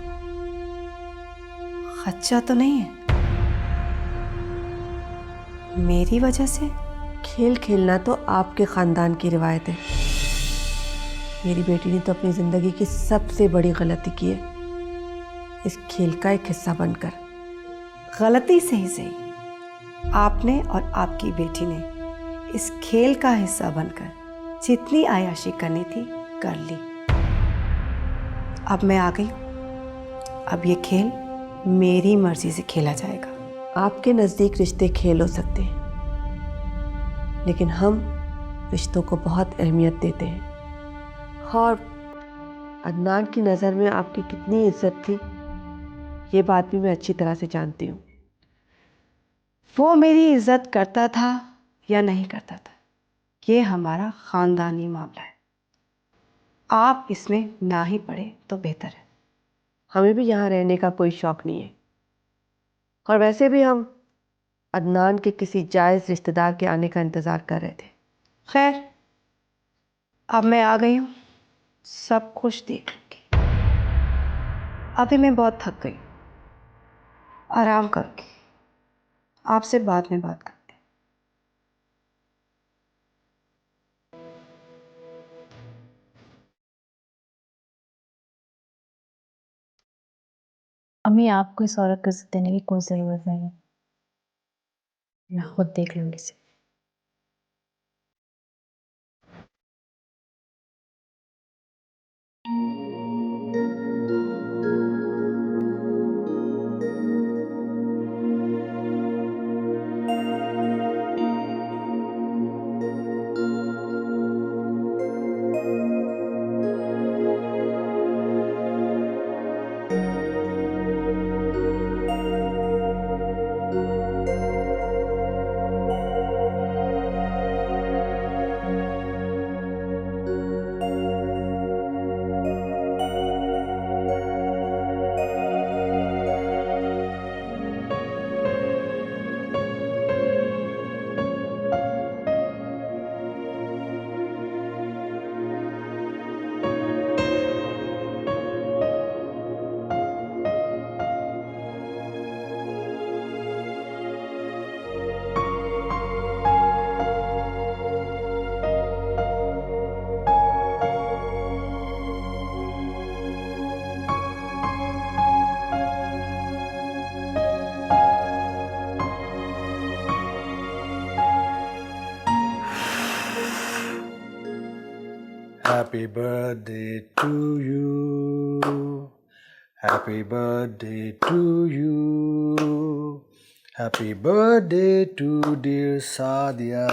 खदशा तो नहीं है? मेरी वजह से? खेल खेलना तो आपके खानदान की रिवायत है। मेरी बेटी ने तो अपनी जिंदगी की सबसे बड़ी गलती की है, इस खेल का एक हिस्सा बनकर। गलती से ही सही, आपने और आपकी बेटी ने इस खेल का हिस्सा बनकर जितनी आयाशी करनी थी कर ली। अब मैं आ गई। अब ये खेल मेरी मर्जी से खेला जाएगा। आपके नज़दीक रिश्ते खेल हो सकते हैं, लेकिन हम रिश्तों को बहुत अहमियत देते हैं। और अदनान की नज़र में आपकी कितनी इज्जत थी, ये बात भी मैं अच्छी तरह से जानती हूँ। वो मेरी इज्जत करता था या नहीं करता था, ये हमारा ख़ानदानी मामला है। आप इसमें ना ही पड़े तो बेहतर है। हमें भी यहाँ रहने का कोई शौक़ नहीं है, और वैसे भी हम अदनान के किसी जायज़ रिश्तेदार के आने का इंतज़ार कर रहे थे। खैर, अब मैं आ गई हूँ, सब कुछ देख लूँगी। अभी मैं बहुत थक गई, आराम करके आपसे बाद में बात करते हैं। अम्मी, आपको इस औरत को इज्जत देने की कोई ज़रूरत नहीं है। मैं खुद देख लूँगी इसे। Happy birthday to you. Happy birthday to you. Happy birthday to dear Sadia.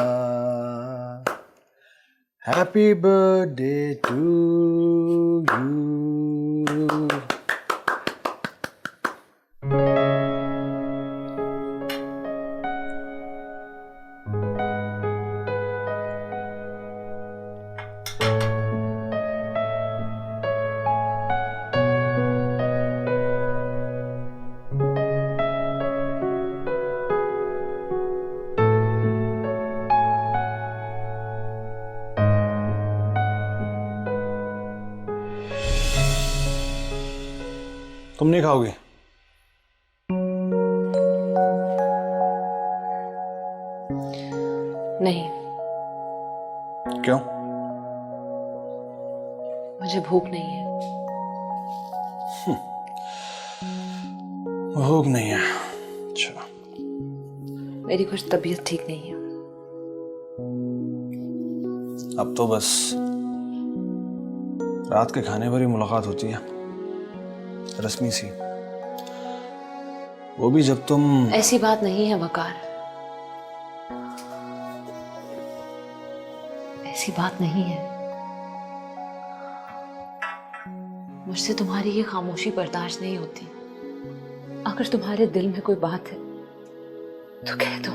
Happy birthday to you. तुम नहीं खाओगी? नहीं। क्यों? मुझे भूख नहीं है। भूख नहीं है? अच्छा। मेरी कुछ तबीयत ठीक नहीं है। अब तो बस रात के खाने पर ही मुलाकात होती है, रस्मी सी, वो भी जब तुम। ऐसी बात नहीं है वकार, ऐसी बात नहीं है। मुझसे तुम्हारी ये खामोशी बर्दाश्त नहीं होती। अगर तुम्हारे दिल में कोई बात है तो कह दो।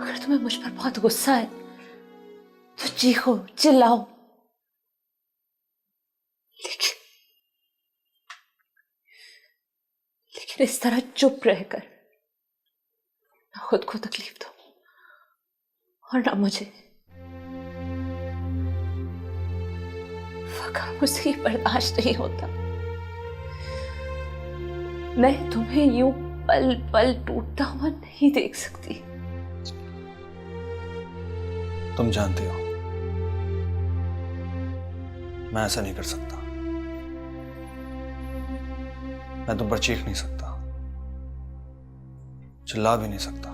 अगर तुम्हें मुझ पर बहुत गुस्सा है तो चीखो, चिल्लाओ। लेकिन इस तरह चुप रहकर ना खुद को तकलीफ दो और ना मुझे। वकार, मुझसे ये बर्दाश्त नहीं होता। मैं तुम्हें यूं पल पल टूटता हुआ नहीं देख सकती। तुम जानती हो मैं ऐसा नहीं कर सकता। मैं तुम पर चीख नहीं सकता, चिल्ला भी नहीं सकता।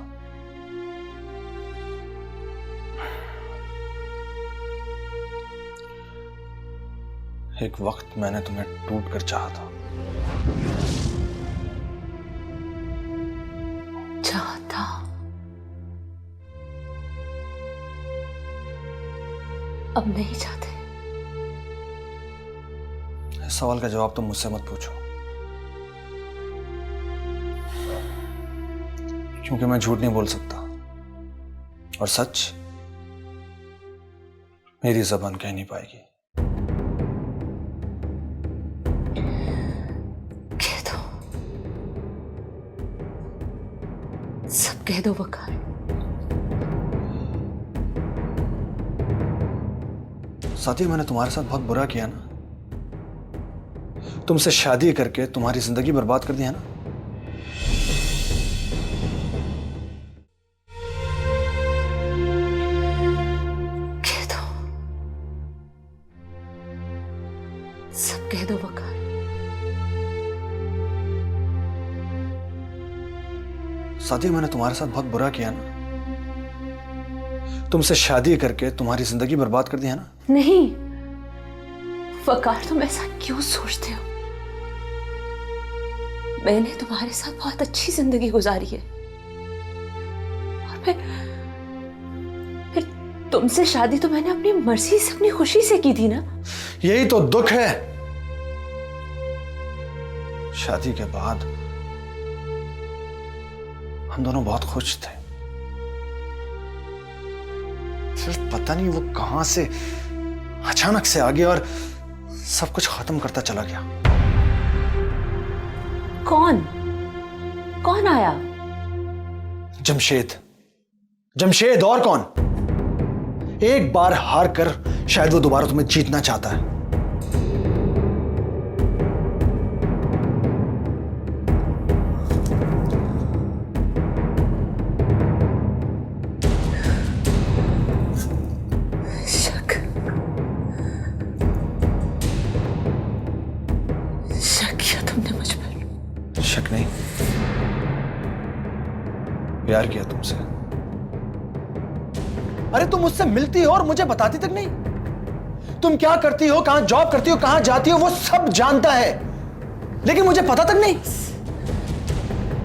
एक वक्त मैंने तुम्हें टूट कर चाहा था। चाहता? अब नहीं चाहते। इस सवाल का जवाब तुम मुझसे मत पूछो, क्योंकि मैं झूठ नहीं बोल सकता और सच मेरी जबान कह नहीं पाएगी। कह दो, सब कह दो वकार। साथी, मैंने तुम्हारे साथ बहुत बुरा किया ना। तुमसे शादी करके तुम्हारी जिंदगी बर्बाद कर दिया ना। कह दो, सब कह दो वकार। साथी, मैंने तुम्हारे साथ बहुत बुरा किया ना। तुमसे शादी करके तुम्हारी जिंदगी बर्बाद कर दिया ना। नहीं वकार, तुम ऐसा क्यों सोचते हो? मैंने तुम्हारे साथ बहुत अच्छी जिंदगी गुजारी है और फिर तुमसे शादी तो मैंने अपनी मर्जी से, अपनी खुशी से की थी ना। यही तो दुख है। शादी के बाद हम दोनों बहुत खुश थे, फिर पता नहीं वो कहां से अचानक से आ गया और सब कुछ खत्म करता चला गया। कौन आया? जमशेद। जमशेद और कौन? एक बार हार कर शायद वो दोबारा तुम्हें जीतना चाहता है। शक किया तुमने मुझ पर? शक नहीं, प्यार किया तुमसे। अरे तुम मुझसे मिलती हो और मुझे बताती तक नहीं। तुम क्या करती हो, कहां जॉब करती हो, कहां जाती हो, वो सब जानता है, लेकिन मुझे पता तक नहीं।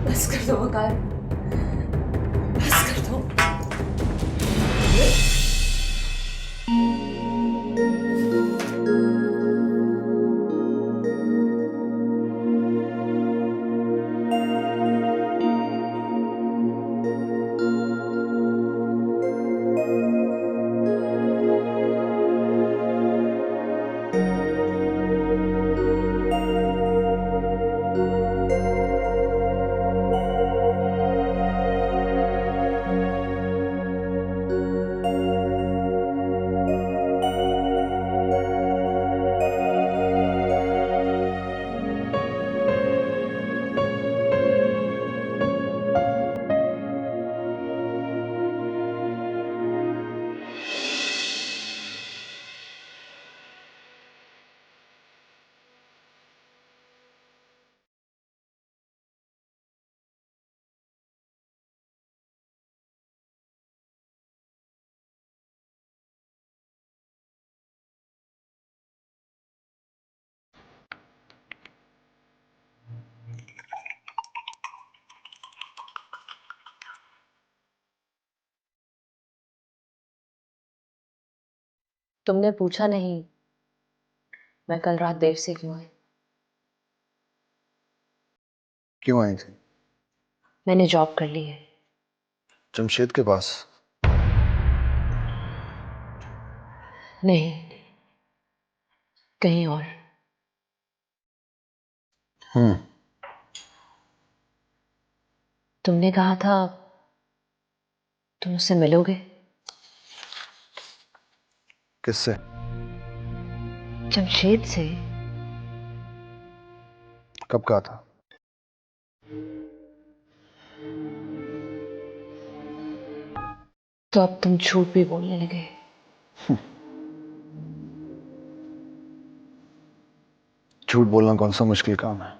बस कर दो वकार, बस कर दो। तुमने पूछा नहीं मैं कल रात देर से क्यों आई? क्यों आई थी? मैंने जॉब कर ली है। जमशेद के पास? नहीं, कहीं और। तुमने कहा था तुम उससे मिलोगे। किससे? जमशेद से। कब कहा था? तो अब तुम झूठ भी बोलने लगे। झूठ बोलना कौन सा मुश्किल काम है?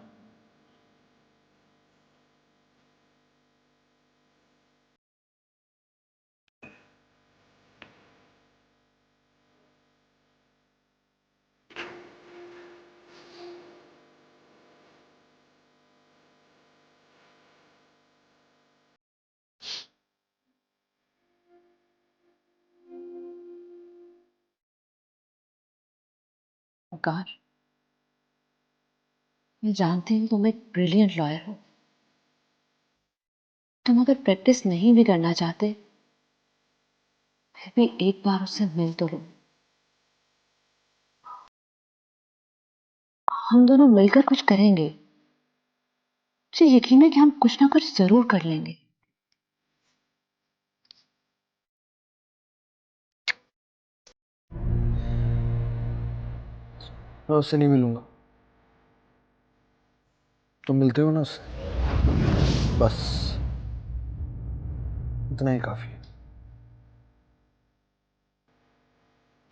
वकार, मैं जानती हूँ तुम एक ब्रिलियंट लॉयर हो। तुम अगर प्रैक्टिस नहीं भी करना चाहते फिर भी एक बार उससे मिल तो लो। हम दोनों मिलकर कुछ करेंगे। मुझे यकीन है कि हम कुछ ना कुछ जरूर कर लेंगे। मैं उससे नहीं मिलूंगा। तुम मिलते हो ना उससे, बस इतना ही काफी है।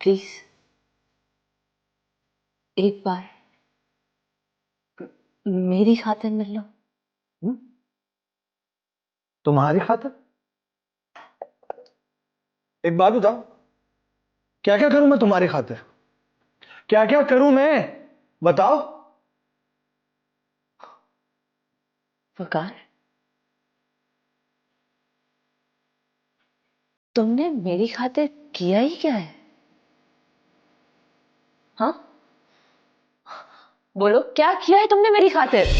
प्लीज एक बार मेरी खातिर मिल लो। तुम्हारी खातिर? एक बात बताओ, क्या क्या करूं मैं तुम्हारी खातिर? क्या क्या करूं मैं, बताओ। वकार, तुमने मेरी खातिर किया ही क्या है? हाँ, बोलो क्या किया है तुमने मेरी खातिर?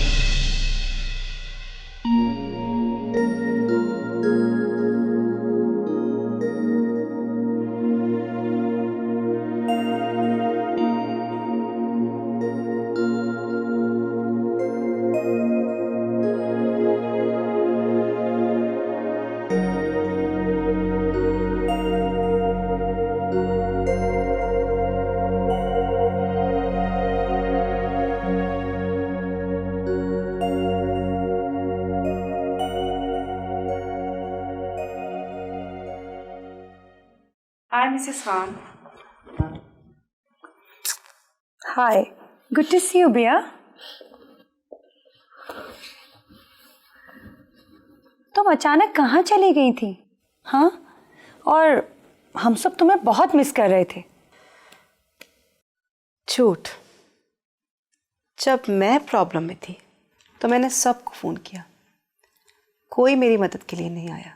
Hi, Mrs. Khan. Hi. Good to see you, Bia. तुम अचानक कहाँ चली गई थी? हाँ, और हम सब तुम्हें बहुत मिस कर रहे थे। झूठ। जब मैं प्रॉब्लम में थी तो मैंने सबको फ़ोन किया, कोई मेरी मदद के लिए नहीं आया।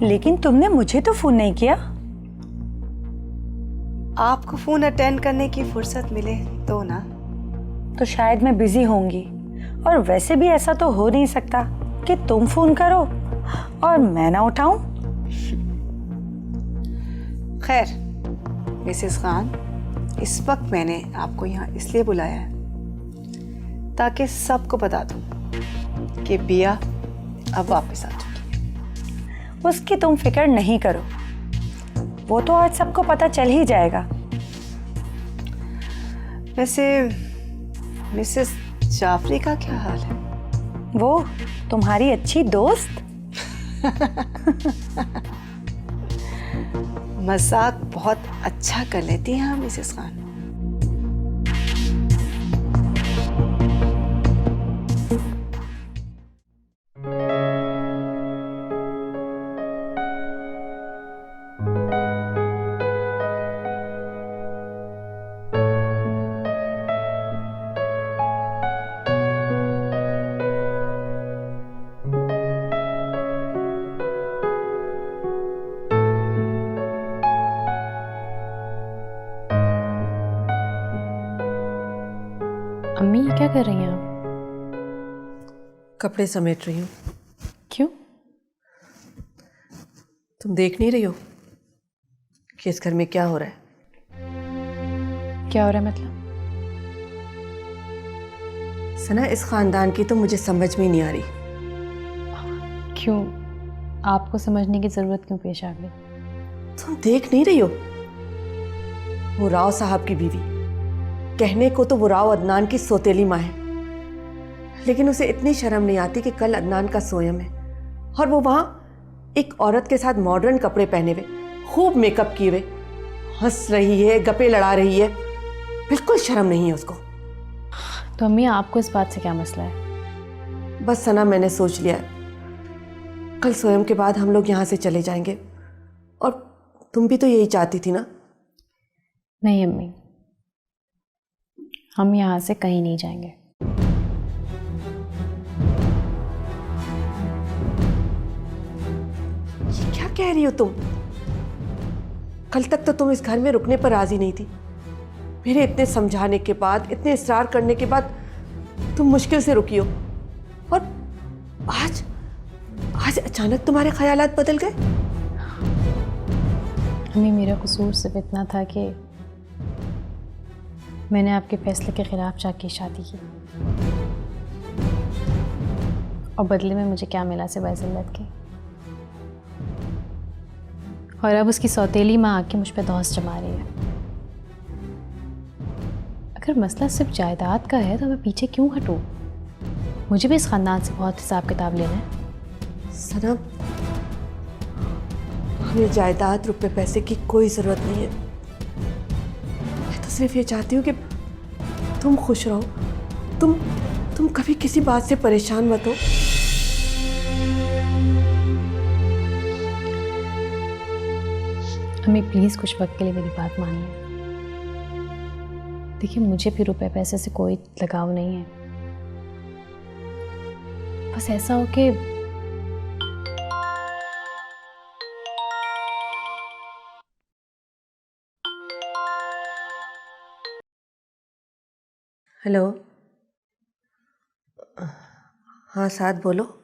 लेकिन तुमने मुझे तो फ़ोन नहीं किया। आपको फ़ोन अटेंड करने की फुर्सत मिले तो ना। तो शायद मैं बिजी होंगी, और वैसे भी ऐसा तो हो नहीं सकता कि तुम फ़ोन करो और मैं ना उठाऊं। खैर मिसेस खान, इस वक्त मैंने आपको यहाँ इसलिए बुलाया है ताकि सबको बता दूं कि बिया अब वापस आ चुकी है। उसकी तुम फिक्र नहीं करो, वो तो आज सबको पता चल ही जाएगा। वैसे मिसेस जाफरी का क्या हाल है? वो तुम्हारी अच्छी दोस्त। मजाक बहुत अच्छा कर लेती हैं आप मिसेस खान। अम्मी ये क्या कर रही हैं आप? कपड़े समेट रही हूँ। क्यों? तुम देख नहीं रही हो कि इस घर में क्या हो रहा है? क्या हो रहा है मतलब? सना, इस खानदान की तो मुझे समझ में ही नहीं आ रही। क्यों? आपको समझने की जरूरत क्यों पेश आ गई? तुम देख नहीं रही हो? वो राव साहब की बीवी, कहने को तो वो राव अदनान की सौतेली माँ है, लेकिन उसे इतनी शर्म नहीं आती कि कल अदनान का सोयम है और वो वहां एक औरत के साथ मॉडर्न कपड़े पहने हुए, खूब मेकअप किए हुए हंस रही है, गप्पे लड़ा रही है। बिल्कुल शर्म नहीं है उसको। तो अम्मी आपको इस बात से क्या मसला है? बस सना, मैंने सोच लिया है, कल सोयम के बाद हम लोग यहाँ से चले जाएंगे, और तुम भी तो यही चाहती थी ना? नहीं अम्मी, हम यहाँ से कहीं नहीं जाएंगे। ये क्या कह रही हो तुम? कल तक तो तुम इस घर में रुकने पर राजी नहीं थी। मेरे इतने समझाने के बाद, इतने इसरार करने के बाद तुम मुश्किल से रुकी हो, और आज अचानक तुम्हारे ख्यालात बदल गए। अम्मी, मेरा कसूर सिर्फ इतना था कि मैंने आपके फैसले के खिलाफ जाके शादी की, और बदले में मुझे क्या मिला सिवाय जिल्लत के। और अब उसकी सौतेली माँ आके मुझ पर धौंस जमा रही है। अगर मसला सिर्फ जायदाद का है तो मैं पीछे क्यों हटूं? मुझे भी इस खानदान से बहुत हिसाब किताब लेना है। सना, हमें जायदाद, रुपए पैसे की कोई जरूरत नहीं है। मैं तो सिर्फ ये चाहती हूँ कि तुम खुश रहो। तुम कभी किसी बात से परेशान मत हो। अम्मी प्लीज कुछ वक्त के लिए मेरी बात मानिए। देखिए, मुझे भी रुपए पैसे से कोई लगाव नहीं है। बस ऐसा हो कि हेलो, हाँ साथ बोलो।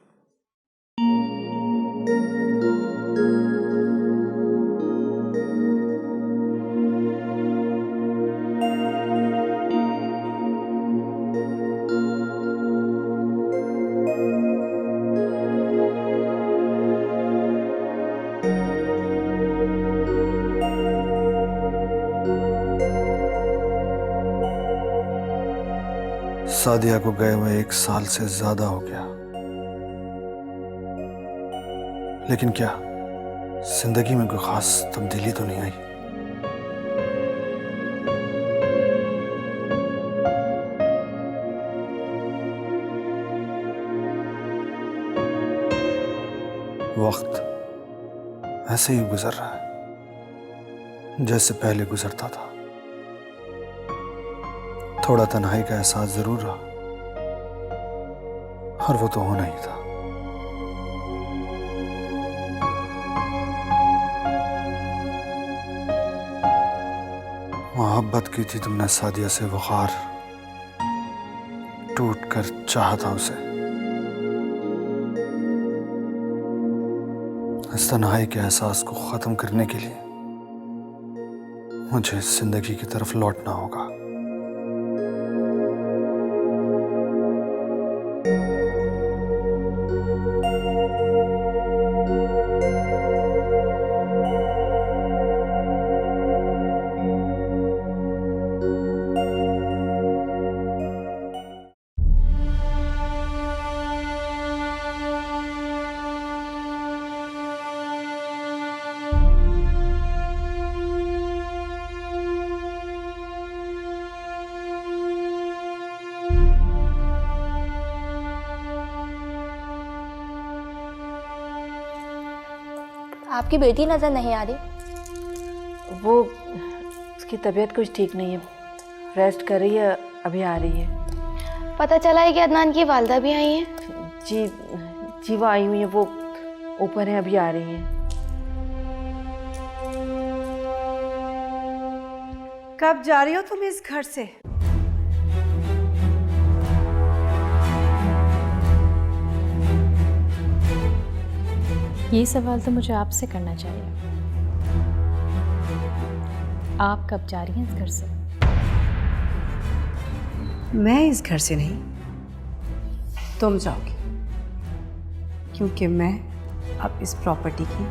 सादिया को गए हुए 1 साल से ज्यादा हो गया, लेकिन क्या जिंदगी में कोई खास तब्दीली तो नहीं आई? वक्त ऐसे ही गुजर रहा है जैसे पहले गुजरता था। थोड़ा तन्हाई का एहसास जरूर रहा, और वो तो होना ही था। मोहब्बत की थी तुमने सादिया से, वक़ार टूट कर चाहा था उसे। इस तन्हाई के एहसास को ख़त्म करने के लिए मुझे इस जिंदगी की तरफ लौटना होगा। आपकी बेटी नजर नहीं आ रही। वो उसकी तबीयत कुछ ठीक नहीं है, रेस्ट कर रही है, अभी आ रही है। पता चला है कि अदनान की वालदा भी आई हैं। जी जी, वो आई हुई है, वो ऊपर है, अभी आ रही हैं। कब जा रही हो तुम इस घर से? ये सवाल तो मुझे आपसे करना चाहिए। आप कब जा रही हैं इस घर से? मैं इस घर से नहीं, तुम जाओगी, क्योंकि मैं अब इस प्रॉपर्टी की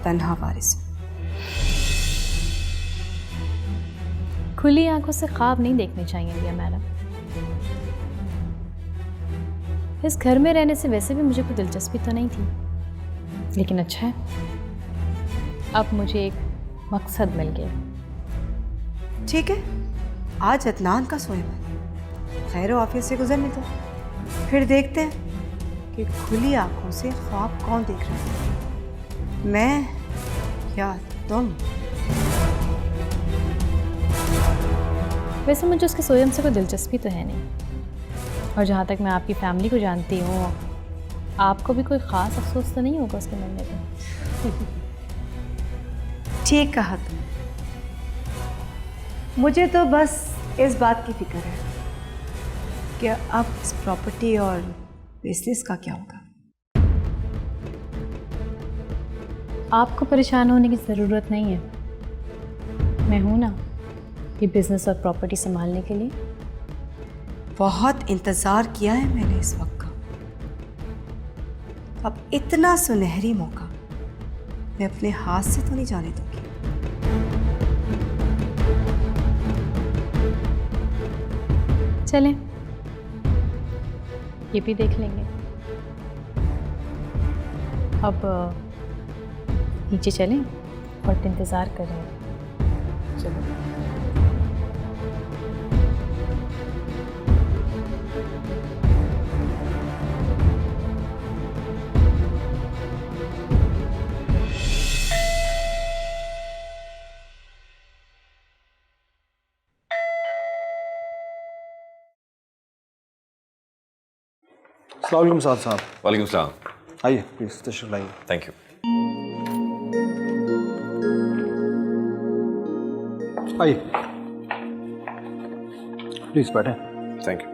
तन्हा वारिस हूँ। खुली आंखों से ख्वाब नहीं देखने चाहिए दिया मैडम। इस घर में रहने से वैसे भी मुझे कोई दिलचस्पी तो नहीं थी, लेकिन अच्छा है, अब मुझे एक मकसद मिल गया। ठीक है, आज अदनान का सोए खैर ऑफिस से गुजरने दो, फिर देखते हैं कि खुली आंखों से ख्वाब कौन देख रहा है, मैं या तुम। वैसे मुझे उसके सोयम से कोई दिलचस्पी तो है नहीं, और जहाँ तक मैं आपकी फैमिली को जानती हूँ, आपको भी कोई ख़ास अफसोस तो नहीं होगा उसके मिलने पर। ठीक कहा तुम। मुझे तो बस इस बात की फिक्र है कि अब इस प्रॉपर्टी और बिजनेस का क्या होगा। आपको परेशान होने की ज़रूरत नहीं है, मैं हूं ना ये बिजनेस और प्रॉपर्टी संभालने के लिए। बहुत इंतज़ार किया है मैंने इस वक्त का, अब इतना सुनहरी मौका मैं अपने हाथ से तो नहीं जाने दूंगी। चलें, ये भी देख लेंगे। अब नीचे चलें और इंतज़ार करें। चलो। अस्सलाम वालेकुम साहब। वालेकुम सलाम। आइए प्लीज़ तशरीफ लाइए। Thank you. आइए प्लीज़ बैठें। Thank you.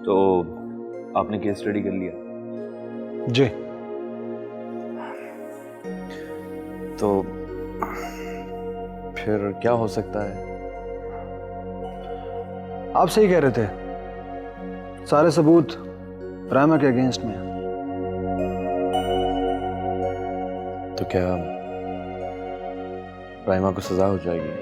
तो आपने केस स्टडी कर लिया? जी। तो फिर क्या हो सकता है? आप सही कह रहे थे, सारे सबूत रायमा के अगेंस्ट में हैं। तो क्या रायमा को सजा हो जाएगी?